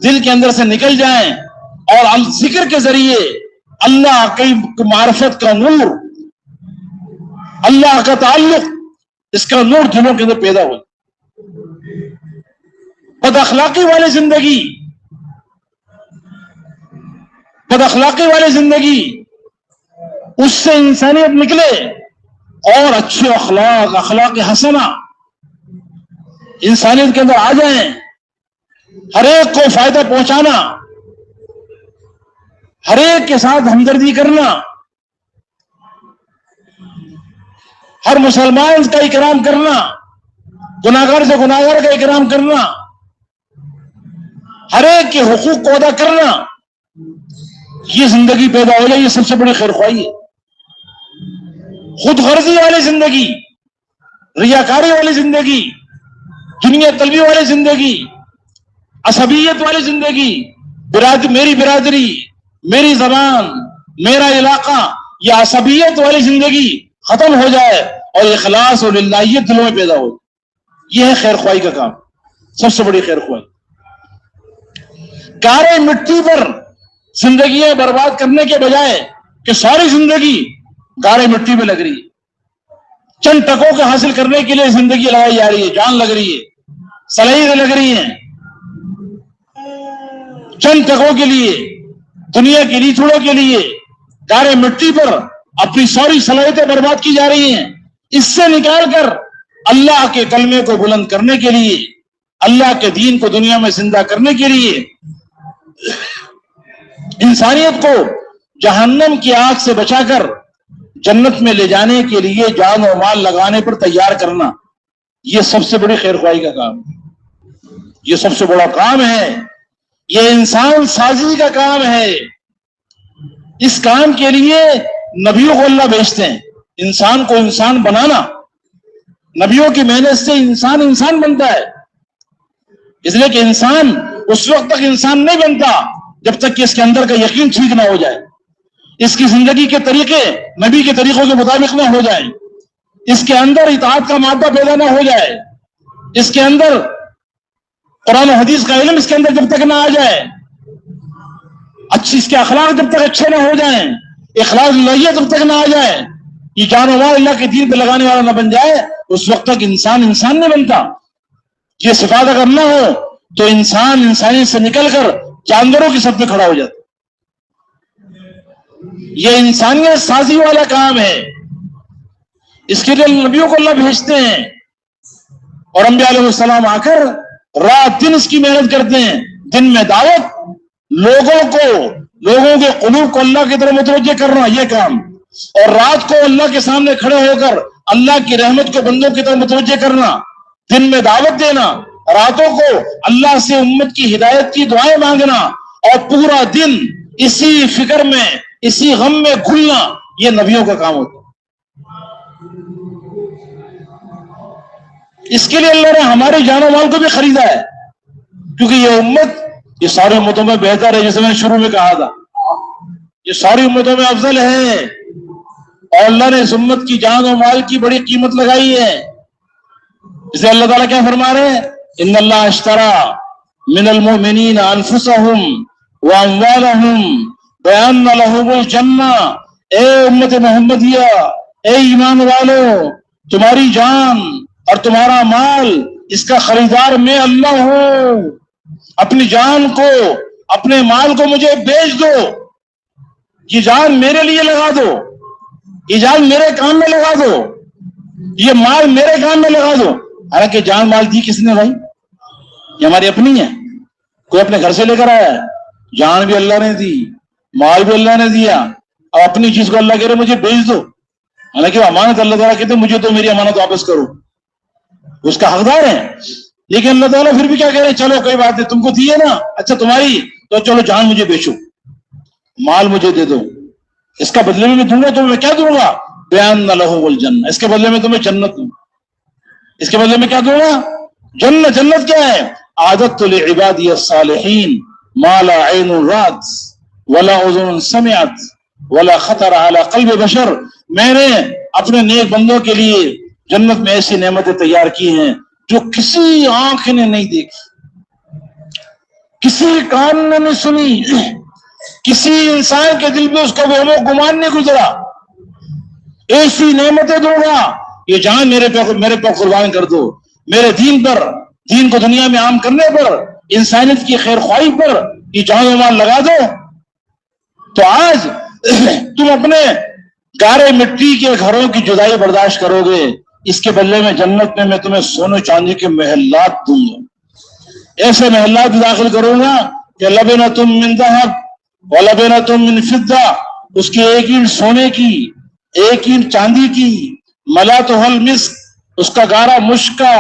دل کے اندر سے نکل جائیں اور ذکر کے ذریعے اللہ کی معرفت کا نور، اللہ کا تعلق، اس کا نور دلوں کے اندر پیدا ہو. بد اخلاقی والی زندگی، بد اخلاقی والی زندگی، اس سے انسانیت نکلے اور اچھے اخلاق، اخلاق حسنہ انسانیت کے اندر آ جائیں. ہر ایک کو فائدہ پہنچانا، ہر ایک کے ساتھ ہمدردی کرنا، ہر مسلمان کا اکرام کرنا، گناہگار سے گناہگار کا اکرام کرنا، ہر ایک کے حقوق کو ادا کرنا، یہ زندگی پیدا ہو جائے. یہ سب سے بڑی خیر خواہی ہے. خود غرضی والی زندگی، ریاکاری والی زندگی، دنیا طلبی والی زندگی، عصبیت والی زندگی، میری برادری، میری زبان، میرا علاقہ، یہ عصبیت والی زندگی ختم ہو جائے اور اخلاص اور للہیت دلوں میں پیدا ہو. یہ ہے خیر خواہی کا کام، سب سے بڑی خیر خواہی. گارے مٹی پر زندگیاں برباد کرنے کے بجائے کہ ساری زندگی گارے مٹی میں لگ رہی ہے، چند ٹکوں کو حاصل کرنے کے لیے زندگی لگائی جا رہی ہے، جان لگ رہی ہے، صلاحیتیں لگ رہی ہیں، چند ٹکوں کے لیے، دنیا کی ریتھڑوں کے لیے گارے مٹی پر اپنی ساری صلاحیتیں برباد کی جا رہی ہیں. اس سے نکال کر اللہ کے کلمے کو بلند کرنے کے لیے، اللہ کے دین کو دنیا میں زندہ کرنے کے لیے، انسانیت کو جہنم کی آگ سے بچا کر جنت میں لے جانے کے لیے جان و مال لگانے پر تیار کرنا، یہ سب سے بڑی خیر خواہی کا کام، یہ سب سے بڑا کام ہے. یہ انسان سازی کا کام ہے. اس کام کے لیے نبیوں کو اللہ بھیجتے ہیں. انسان کو انسان بنانا، نبیوں کی محنت سے انسان بنتا ہے. اس لیے کہ انسان اس وقت تک انسان نہیں بنتا جب تک کہ اس کے اندر کا یقین ٹھیک نہ ہو جائے، اس کی زندگی کے طریقے نبی کے طریقوں کے مطابق نہ ہو جائیں، اس کے اندر اطاعت کا مادہ پیدا نہ ہو جائے، اس کے اندر قرآن و حدیث کا علم اس کے اندر جب تک نہ آ جائے، اس کے اخلاق جب تک اچھے نہ ہو جائیں، اخلاق لہیہ جب تک نہ آ جائے، یہ جان و مال اللہ کے دین پہ لگانے والا نہ بن جائے، اس وقت تک انسان نہیں بنتا. یہ صفات اگر نہ ہو تو انسان انسانیت سے نکل کر جانوروں کی صف میں کھڑا ہو جاتا. یہ انسانیت سازی والا کام ہے. اس کے لیے نبیوں کو اللہ بھیجتے ہیں اور انبیاء علیہ السلام آ کر رات دن اس کی محنت کرتے ہیں. دن میں دعوت, لوگوں کے قلوب کو اللہ کی طرف متوجہ کرنا, یہ کام, اور رات کو اللہ کے سامنے کھڑے ہو کر اللہ کی رحمت کو بندوں کی طرف متوجہ کرنا. دن میں دعوت دینا, راتوں کو اللہ سے امت کی ہدایت کی دعائیں مانگنا, اور پورا دن اسی فکر میں, اسی غم میں گھلنا, یہ نبیوں کا کام ہوتا ہے. اس کے لیے اللہ نے ہماری جان و مال کو بھی خریدا ہے, کیونکہ یہ امت یہ ساری امتوں میں بہتر ہے. جیسے میں نے شروع میں کہا تھا, یہ ساری امتوں میں افضل ہے, اور اللہ نے اس امت کی جان و مال کی بڑی قیمت لگائی ہے. اسے اللہ تعالیٰ کیا فرما رہے ہیں, ان اللہ اشترى من المؤمنین انفسهم واموالهم بان لهم الجنہ. اے امت محمدیہ, اے ایمان والو, تمہاری جان اور تمہارا مال اس کا خریدار میں اللہ ہوں. اپنی جان کو, اپنے مال کو مجھے بیچ دو, یہ جان میرے لیے لگا دو, یہ جان میرے کام میں لگا دو, یہ مال میرے کام میں لگا دو. حالانکہ جان مال دی کس نے بھائی؟ یہ ہماری اپنی ہے, کوئی اپنے گھر سے لے کر آیا ہے. جان بھی اللہ نے دی, مال بھی اللہ نے دیا, اور اپنی چیز کو اللہ کہہ رہے مجھے بیچ دو. حالانکہ وہ امانت اللہ تعالیٰ کہتے مجھے تو میری امانت واپس کرو, اس کا حقدار ہے. لیکن اللہ تعالیٰ پھر بھی کیا کہہ رہے, چلو کوئی بات نہیں, تم کو دی ہے نا, اچھا تمہاری, تو چلو جان مجھے بیچو, مال مجھے دے دو, اس کا بدلے میں دوں گا. تو میں کیا دوں گا؟ بیان لہو الجنہ, اس کے بدلے میں تمہیں جنت دوں. اس کے بدلے میں کیا دوں گا؟ جنت. جنت کیا ہے؟ عادت لعبادی الصالحین ما لا عین رات ولا اذن سمعت ولا خطر علی قلب بشر. میں نے اپنے نیک بندوں کے لیے جنت میں ایسی نعمتیں تیار کی ہیں جو کسی آنکھ نے نہیں دیکھی, کسی کان نے نہیں سنی, کسی انسان کے دل میں اس کا وہم و گمان نہیں گزرا. ایسی نعمتیں دوں گا. یہ جان میرے پہ قربان کر دو, میرے دین پر, دین کو دنیا میں عام کرنے پر, انسانیت کی خیر خواہی پر یہ جان و مال لگا دو. تو آج تم اپنے گارے مٹی کے گھروں کی جدائی برداشت کرو گے, اس کے بدلے میں جنت میں تمہیں سونے چاندی کے محلات دوں گا. ایسے محلات داخل کروں گا کہ لبنۃ من ذہب ولبنۃ من فضہ, اس کی ایک اینٹ سونے کی, ایک اینٹ چاندی کی, ملاتھا المسک, اس کا گارا مشک کا,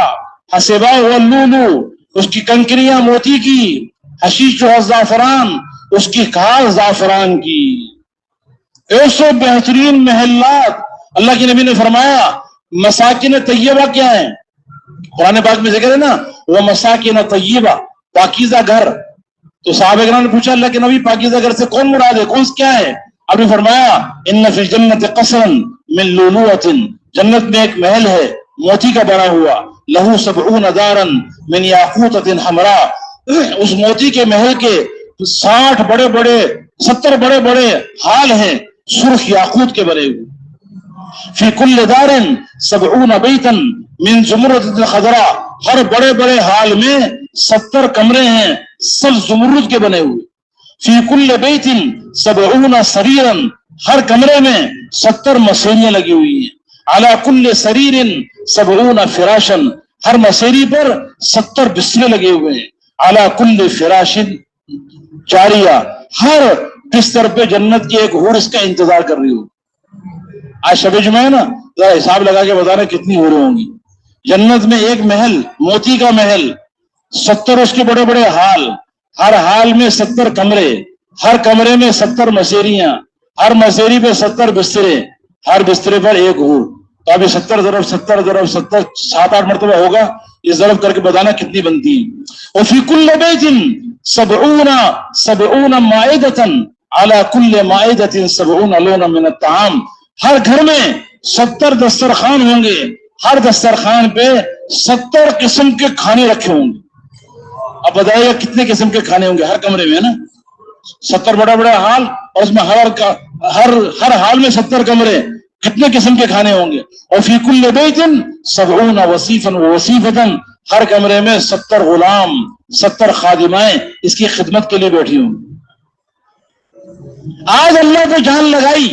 حسباء واللؤلؤ, اس کی کنکریاں موتی کی, حشیش الزعفران, اس کی کھال زعفران کی. ایسے بہترین محلات. اللہ کے نبی نے فرمایا مساکن طیبہ کیا ہے؟ قرآن پاک میں ذکر ہے نا, وہ مساکن طیبہ, پاکیزہ گھر. تو صحابہ کرام نے پوچھا اللہ کے نبی پاکیزہ گھر سے کون مراد ہے, کون کیا ہے؟ آپ نے فرمایا ان فی الجنت قصرا من لؤلؤۃ, جنت میں ایک محل ہے موتی کا بنا ہوا, لہو 70 دارا من یاقوتۃ حمراء, اس موتی کے محل کے 70 بڑے بڑے حال ہیں سرخ یاقوت کے بنے ہوئے. فی کل دار 70 بیتا من زمرد خضراء, ہر بڑے حال میں 70 کمرے ہیں سب زمرد کے بنے ہوئے. فی کل بیت 70 سریرا, ہر کمرے میں 70 مسیریاں لگی ہوئی ہیں. علی کل سریر 70 فراشا, ہر مسیری پر 70 بسترے لگے ہوئے ہیں. علی کل فراش جاریہ, ہر بستر پہ جنت کی ایک حور اس کا انتظار کر رہی ہو. آج شب جمعہ ہے نا, ذرا حساب لگا کے بتا رہے کتنی حوریں ہوں گی. جنت میں ایک محل, موتی کا محل, 70 اس کے بڑے حال, ہر حال میں 70 کمرے, ہر کمرے میں 70 مسیریاں, ہر مسیری پہ 70 بسترے, ہر بسترے پر ایک حور. تو ابھی 70 ضرب 7-8 مرتبہ ہوگا, یہ ضرب کر کے بتانا کتنی بنتی ہے. وفی کل بیت 70 مائدۃ علی کل مائدۃ 70 لونا من الطعام, ہر گھر میں 70 دسترخوان ہوں گے, ہر دسترخوان پہ 70 قسم کے کھانے رکھے ہوں گے. اب بتائیے گا کتنے قسم کے کھانے ہوں گے ہر کمرے میں, ہے نا, 70 بڑا حال, اور اس میں ہر حال میں 70 کمرے, کتنے قسم کے کھانے ہوں گے. اور فی کل بیت 70 وصیفا ووصیفۃ, ہر کمرے میں 70 غلام, 70 خادمائیں اس کی خدمت کے لیے بیٹھی ہوں. آج اللہ کو جان لگائی,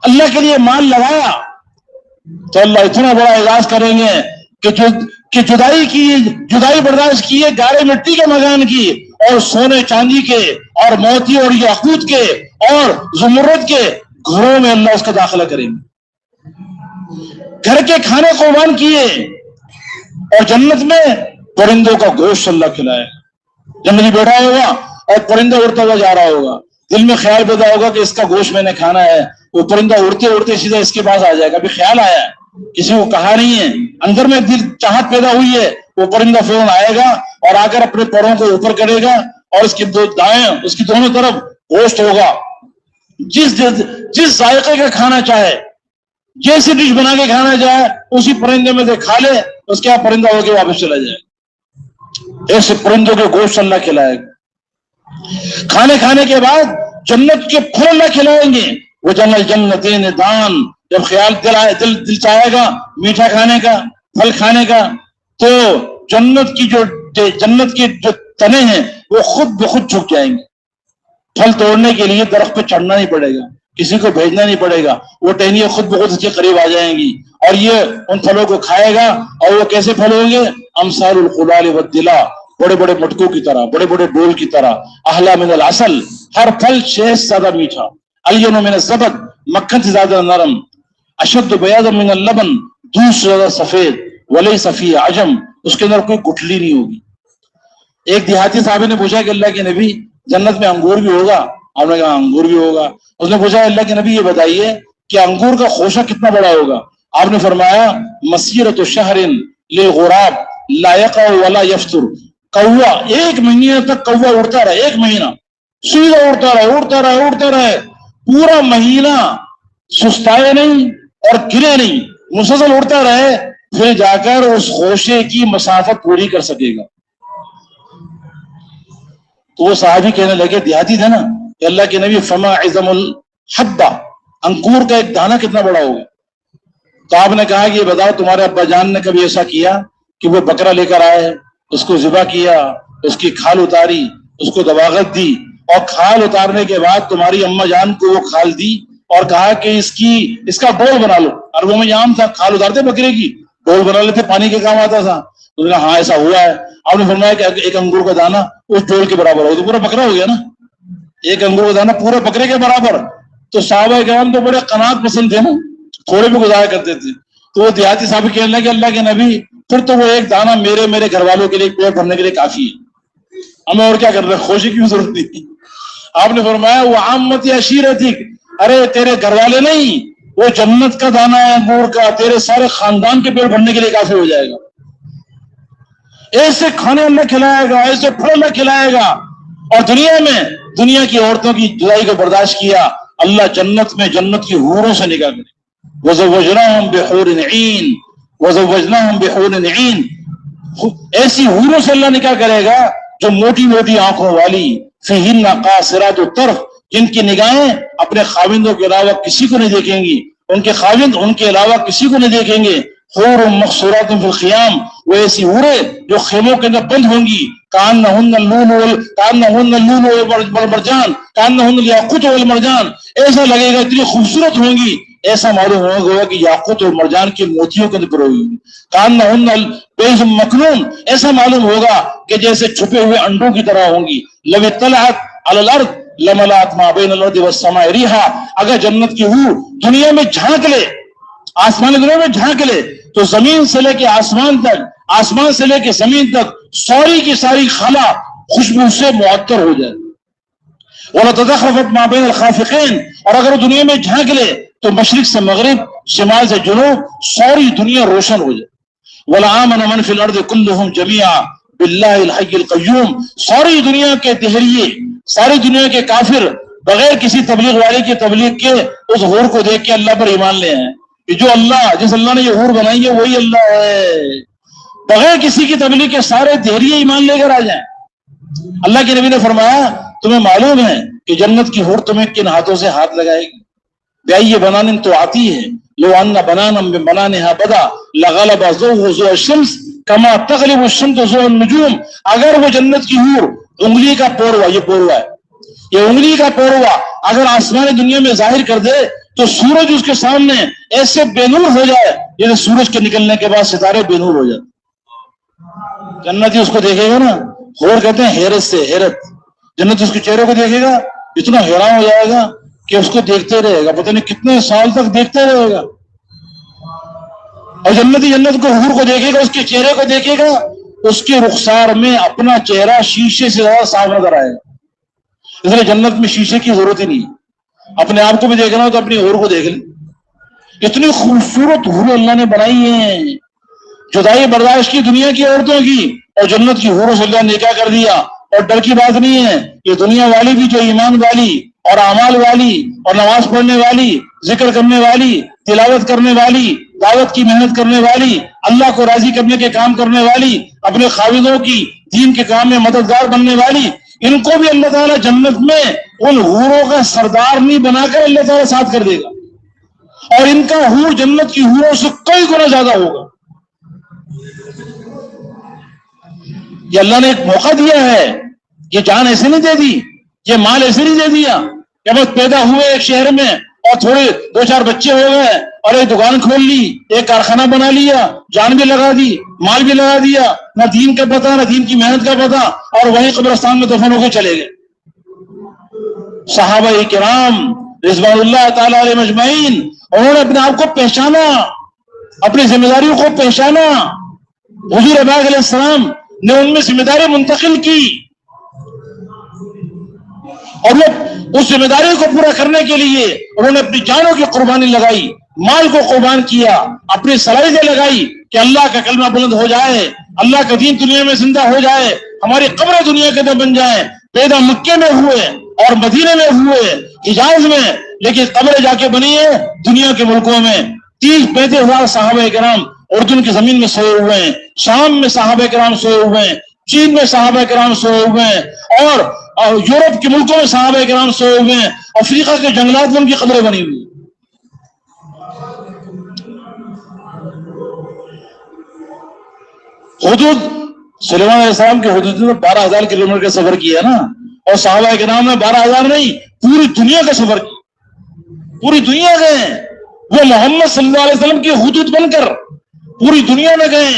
اللہ کے لیے مال لگایا, تو اللہ اتنا بڑا اعزاز کریں گے کہ کہ جدائی برداشت کی ہے گارے مٹی کے مکان کی اور سونے چاندی کے اور موتی اور یاقوت کے اور زمرد کے گھروں میں اللہ اس کا داخلہ کریں گے۔ گھر کے کھانے قربان کیے اور جنت میں پرندوں کا گوشت اللہ کھلائے۔ جنتی بیٹھا ہوگا اور پرندہ اڑتا ہوا جا رہا ہوگا، دل میں خیال پیدا ہوگا کہ اس کا گوشت میں نے کھانا ہے، وہ پرندہ اڑتے اڑتے سیدھا اس کے پاس آ جائے گا۔ ابھی خیال آیا ہے، کسی کو کہا نہیں ہے، اندر میں دل چاہت پیدا ہوئی ہے، وہ پرندہ فوراً آئے گا اور آ کر اپنے پروں کو اوپر کرے گا اور اس کی دائیں اس کی دونوں طرف گوشت ہوگا، جس ذائقے کا کھانا چاہے، جیسی ڈش بنا کے کھانا چاہے اسی پرندے میں سے کھا لے، اس کے پرندہ ہو کے واپس چلا جائے۔ ایسے پرندوں کے گوشت اللہ کھلائے گا۔ کھانے کھانے کے بعد جنت کے پھل اللہ کھلائیں گے۔ وہ جنتین دان، جب خیال دل چاہے گا میٹھا کھانے کا، پھل کھانے کا، تو جنت کے جو تنے ہیں وہ خود بخود جھک جائیں گے۔ پھل توڑنے کے لیے درخت پہ چڑھنا نہیں پڑے گا، کسی کو بھیجنا نہیں پڑے گا، وہ ٹہنیاں خود بخود اس کے قریب آ جائیں گی اور یہ ان پھلوں کو کھائے گا۔ اور وہ کیسے پھل ہوں گے؟ امثال القلال والدلا، بڑے بڑے مٹکوں کی طرح، بڑے بڑے ڈول کی طرح، احلی من العسل، ہر پھل شہد سے زیادہ میٹھا، الین من الزبد، مکھن سے زیادہ نرم، اشد بیاضا من اللبن، دودھ سے زیادہ سفید، ولیس فیہ عجم، اس کے اندر کوئی گٹھلی نہیں ہوگی۔ ایک دیہاتی صاحب نے پوچھا کہ اللہ کے نبی جنت میں انگور بھی ہوگا؟ آپ نے کہا انگور بھی ہوگا۔ اس نے پوچھا اللہ کے نبی یہ بتائیے کہ انگور کا خوشہ کتنا بڑا ہوگا؟ آپ نے فرمایا مسیرۃ شہر للغراب لا یقع ولا یفتر، کوا ایک مہینے تک کوا اڑتا رہے، ایک مہینہ سیدھا اڑتا رہے پورا مہینہ، سستائے نہیں اور گرے نہیں، مسلسل اڑتا رہے، پھر جا کر اس خوشے کی مسافت پوری کر سکے گا۔ تو وہ صحابی کہنے لگے، دیہاتی تھے نا، کہ اللہ کے نبی فما عظم الحبہ، انگور کا ایک دانہ کتنا بڑا ہوگا؟ تو آپ نے کہا کہ یہ بتاؤ تمہارے ابا جان نے کبھی ایسا کیا کہ وہ بکرا لے کر آئے، اس کو ذبح کیا، اس کی کھال اتاری، اس کو دواغت دی، اور کھال اتارنے کے بعد تمہاری اماں جان کو وہ کھال دی اور کہا کہ اس کا ڈول بنا لو؟ عربوں میں یہ عام تھا، کھال اتارتے بکرے کی، ڈول بنا لیتے، پانی کے کام آتا تھا۔ انہوں نے کہا ہاں ایسا ہوا ہے۔ آپ نے فرمایا کہ ایک انگور کا دانہ اس ڈول کے برابر ہو تو پورا بکرا ہو گیا نا، ایک انگور کا دانہ پورے بکرے کے برابر۔ تو صحابہ کرام تو بڑے قناعت پسند تھے نا، تھوڑے بھی گزارا کرتے تھے۔ تو وہ دیہاتی صاحب کہنے لگے اللہ کے نبی پھر تو وہ ایک دانہ میرے گھر والوں کے لیے پیٹ بھرنے کے لیے کافی ہے، ہمیں اور کیا کر رہے ہیں، خوشی کی ضرورت نہیں۔ آپ نے فرمایا وہ عامت عشیرتک، ارے تیرے گھر والے نہیں، وہ جنت کا دانہ ہے انگور کا، تیرے سارے خاندان کے پیٹ بھرنے کے لیے کافی ہو جائے گا۔ ایسے کھانے اللہ کھلائے گا، ایسے پھل اللہ کھلائے گا۔ اور دنیا کی عورتوں کی جدائی کو برداشت کیا، اللہ جنت میں جنت کی حوروں سے نکاح کرے، وزوجناہم بحور عین، وزوجناہم بحور عین، ایسی حوروں سے اللہ نکاح کرے گا جو موٹی موٹی آنکھوں والی، فیہن قاصرات الطرف، جن کی نگاہیں اپنے خاوندوں کے علاوہ کسی کو نہیں دیکھیں گی، ان کے خاوند ان کے علاوہ کسی کو نہیں دیکھیں گے۔ حور مقصورات فی الخیام، وہ ایسی حوریں جو خیموں کے اندر بند ہوں گی، کانہن اللؤلؤ والمرجان، کانہن الیاقوت والمرجان، ایسا لگے گا اتنی خوبصورت ہوں گی، ایسا معلوم ہوگا کہ یاقوت اور مرجان کی موتیوں کے اندر پروئی ہوئی، کانہن البیض مکنون، ایسا معلوم ہوگا کہ جیسے چھپے ہوئے انڈوں کی طرح ہوں گی۔ لو اطلعت علی الارض لملأت ما بین الارض والسماء ریحا، اگر جنت کی حور دنیا میں جھانک لے، آسمان دنیا میں جھانک لے تو زمین سے لے کے آسمان تک، آسمان سے لے کے زمین تک ساری کی ساری خلا خوشبو سے معطر ہو جائے۔ وَلَتَزَخْرَفَتْ مَا بَيْنَ الْخَافِقَيْنِ، اور اگر وہ دنیا میں جھانک لے تو مشرق سے مغرب، شمال سے جنوب، ساری دنیا روشن ہو جائے۔ وَلَآمَنَ مَنْ فِي الْأَرْضِ كُلُّهُمْ جَمِيعًا بِاللَّهِ الْحَيِّ الْقَيُّومِ، ساری دنیا کے دہریے، ساری دنیا کے کافر بغیر کسی تبلیغ والے کی تبلیغ کے اس حور کو دیکھ کے اللہ پر ایمان لے آئے کہ جس اللہ نے یہ حور بنائی ہے وہی اللہ ہے، بغیر کسی کی تبلیغ کے سارے دہریے ایمان لے کر آ جائیں۔ اللہ کے نبی نے فرمایا تمہیں معلوم ہے کہ جنت کی حور تمہیں کن ہاتھوں سے ہاتھ لگائے گی؟ بأي بنان تو آتی ہے، لو ان بنانا من بنانها بدا لغلب ضوء ضوء الشمس كما تغلب الشمس ضوء النجوم، اگر وہ جنت کی حور انگلی کا پوروا، یہ پوروا ہے، یہ انگلی کا پوروا اگر آسمان دنیا میں ظاہر کر دے تو سورج اس کے سامنے ایسے بے نور ہو جائے جیسے سورج کے نکلنے کے بعد ستارے بے نور ہو جائے۔ جنتی اس کو دیکھے گا نا، حور کہتے ہیں حیرت سے، حیرت، جنتی اس کے چہرے کو دیکھے گا اتنا حیران ہو جائے گا کہ اس کو دیکھتے رہے گا، پتہ نہیں کتنے سال تک دیکھتے رہے گا۔ اور جنتی جنت کو، حور کو دیکھے گا، اس کے چہرے کو دیکھے گا، اس کے رخسار میں اپنا چہرہ شیشے سے زیادہ صاف نظر آئے گا۔ اس لیے جنت میں شیشے کی ضرورت ہی نہیں ہے، اپنے آپ کو بھی دیکھنا ہو تو اپنی حور کو دیکھ لیں۔ اتنی خوبصورت حور اللہ نے بنائی ہیں، جدائی برداشت کی دنیا کی عورتوں کی، اور جنت کی حوروں سے اللہ نے نکاح کر دیا۔ اور ڈر کی بات نہیں ہے، یہ دنیا والی بھی جو ایمان والی اور اعمال والی اور نماز پڑھنے والی، ذکر کرنے والی، تلاوت کرنے والی، دعوت کی محنت کرنے والی، اللہ کو راضی کرنے کے کام کرنے والی، اپنے خاوندوں کی دین کے کام میں مددگار بننے والی، ان کو بھی اللہ تعالیٰ جنت میں ان حوروں کا سردار نہیں بنا کر اللہ تعالیٰ ساتھ کر دے گا، اور ان کا حور جنت کی حوروں سے کئی گنا زیادہ ہوگا۔ یہ اللہ نے ایک موقع دیا ہے، یہ جان ایسے نہیں دے دی، یہ مال ایسے نہیں دے دیا کہ بس پیدا ہوئے ایک شہر میں اور تھوڑے 2-4 بچے ہو گئے اور ایک دکان کھول لی، ایک کارخانہ بنا لیا، جان بھی لگا دی، مال بھی لگا دیا، نہ دین کا پتہ نہ دین کی محنت کا پتہ، اور وہیں قبرستان میں دفن ہو کے چلے گئے۔ صحابہ کرام رضوان اللہ تعالی علیہ مجمعین، انہوں نے اپنے آپ کو پہچانا، اپنی ذمہ داریوں کو پہچانا، حضور پاک علیہ السلام نے ان میں ذمہ داری منتقل کی، اور وہ اس ذمہ داری کو پورا کرنے کے لیے انہوں نے اپنی جانوں کی قربانی لگائی، مال کو قربان کیا، اپنی صلاحیتیں لگائی کہ اللہ کا کلمہ بلند ہو جائے، اللہ کا دین دنیا میں زندہ ہو جائے، ہماری قبر دنیا کے اندر بن جائے۔ پیدا مکے میں ہوئے اور مدینے میں ہوئے، حجاز میں، لیکن قبر جا کے بنی ہے دنیا کے ملکوں میں۔ 30-35 ہزار صحابہ کرام اردن کی زمین میں سوئے ہوئے ہیں، شام میں صحابہ کرام سوئے ہوئے ہیں، چین میں صحابہ کرام سوئے ہوئے ہیں، اور یورپ کے ملکوں میں صحابہ کرام سوئے ہوئے ہیں، افریقہ کے جنگلات میں ان کی قبریں بنی ہوئی۔ حدود سلیمان علیہ السلام کے حدود میں 12,000 کلومیٹر کا سفر کیا نا، اور صحابہ کرام نے 12,000 نہیں، پوری دنیا کا سفر کیا، پوری دنیا گئے، وہ محمد صلی اللہ علیہ وسلم کی حدود بن کر پوری دنیا میں گئے،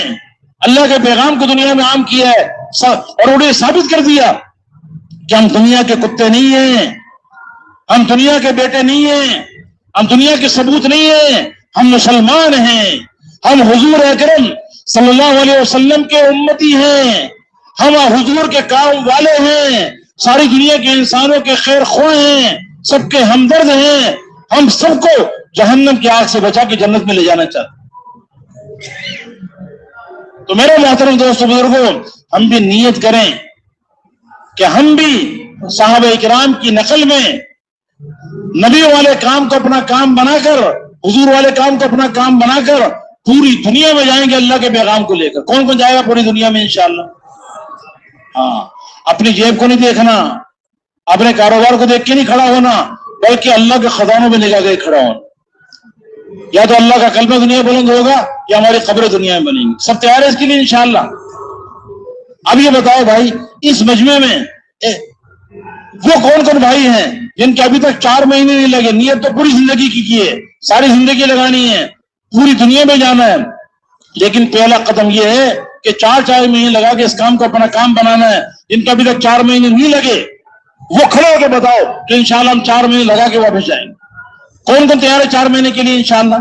اللہ کے پیغام کو دنیا میں عام کیا ہے، اور انہیں ثابت کر دیا کہ ہم دنیا کے کتے نہیں ہیں، ہم دنیا کے بیٹے نہیں ہیں، ہم دنیا کے ثبوت نہیں ہیں، ہم مسلمان ہیں، ہم حضور اکرم صلی اللہ علیہ وسلم کے امتی ہیں، ہم حضور کے کام والے ہیں، ساری دنیا کے انسانوں کے خیر خواہ ہیں، سب کے ہمدرد ہیں، ہم سب کو جہنم کی آگ سے بچا کے جنت میں لے جانا چاہتے۔ تو میرے محترم دوستو بزرگوں، ہم بھی نیت کریں کہ ہم بھی صحابہ کرام کی نقل میں نبی والے کام کو اپنا کام بنا کر، حضور والے کام کو اپنا کام بنا کر پوری دنیا میں جائیں گے اللہ کے پیغام کو لے کر۔ کون کون جائے گا پوری دنیا میں انشاءاللہ؟ ہاں، اپنی جیب کو نہیں دیکھنا، اپنے کاروبار کو دیکھ کے نہیں کھڑا ہونا، بلکہ اللہ کے خزانوں میں نگاہ کے کھڑا ہونا۔ یا تو اللہ کا کلمہ دنیا بلند ہوگا یا ہماری قبر دنیا میں بنیں گی۔ سب تیار ہے اس کے لیے انشاءاللہ؟ اب یہ بتاؤ بھائی، اس مجمع میں وہ کون کون بھائی ہیں جن کے ابھی تک 4 مہینے نہیں لگے؟ نیت تو پوری زندگی کی ہے، ساری زندگی لگانی ہے، پوری دنیا میں جانا ہے، لیکن پہلا قدم یہ ہے کہ 4 مہینے لگا کے اس کام کو اپنا کام بنانا ہے۔ جن کے ابھی تک 4 مہینے نہیں لگے وہ کھڑے ہو کے بتاؤ کہ انشاءاللہ ہم 4 مہینے لگا کے واپس جائیں گے۔ کون کون تیار ہے 4 مہینے کے لیے انشاءاللہ؟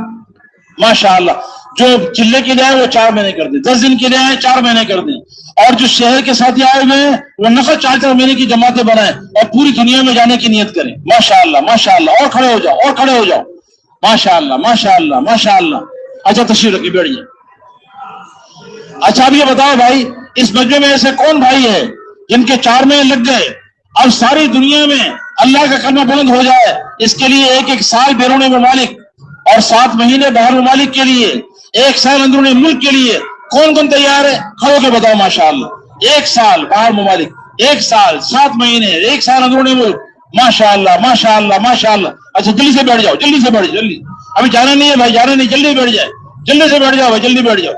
ماشاءاللہ، جو چلے کے لیے آئے وہ 4 مہینے کر دیں، 10 دن کے لیے آئے 4 مہینے کر دیں، اور جو شہر کے ساتھی آئے ہوئے ہیں وہ نفل 4 مہینے کی جماعتیں بنائیں اور پوری دنیا میں جانے کی نیت کریں۔ ماشاءاللہ ماشاءاللہ، اور کھڑے ہو جاؤ، اور کھڑے ہو جاؤ، ماشاءاللہ ماشاءاللہ ماشاءاللہ۔ اچھا تشریف رکھیے، بیٹھیے۔ اچھا اب یہ بتاؤ بھائی، اس مجمع میں ایسے کون بھائی ہیں جن کے 4 مہینے لگ گئے، اب ساری دنیا میں اللہ کا کلمہ بلند ہو جائے؟ اس کے لیے 1 سال بیرون ممالک اور 7 مہینے باہر ممالک کے لیے، 1 سال اندرون ملک کے لیے کون کون تیار ہے؟ کھڑے ہو کے بتاؤ ماشاءاللہ۔ 1 سال باہر ممالک، 1 سال 7 مہینے، 1 سال اندرون ملک، ماشاءاللہ ماشاءاللہ ماشاءاللہ۔ اچھا جلدی سے بیٹھ جاؤ، جلدی سے بیٹھ جاؤ، جلدی، ابھی جانا نہیں ہے بھائی، جانا نہیں، جلدی بیٹھ جائے، جلدی سے بیٹھ جاؤ بھائی، جلدی بیٹھ جاؤ۔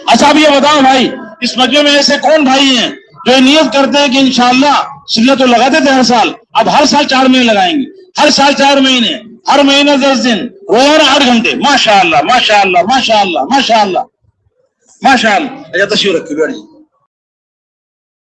اچھا اب یہ بتاؤ بھائی، اس مجمع میں ایسے کون بھائی ہیں جو نیت کرتے ہیں کہ انشاءاللہ سنت تو لگاتے تھے ہر سال، اب ہر سال 4 مہینے لگائیں گے، ہر سال 4 مہینے، ہر مہینہ 10 دن، روزانہ 8 گھنٹے؟ ماشاءاللہ ماشاءاللہ ماشاءاللہ ماشاءاللہ۔ ماشاء اللہ اچھا تشریف رکھیے بیٹھ جی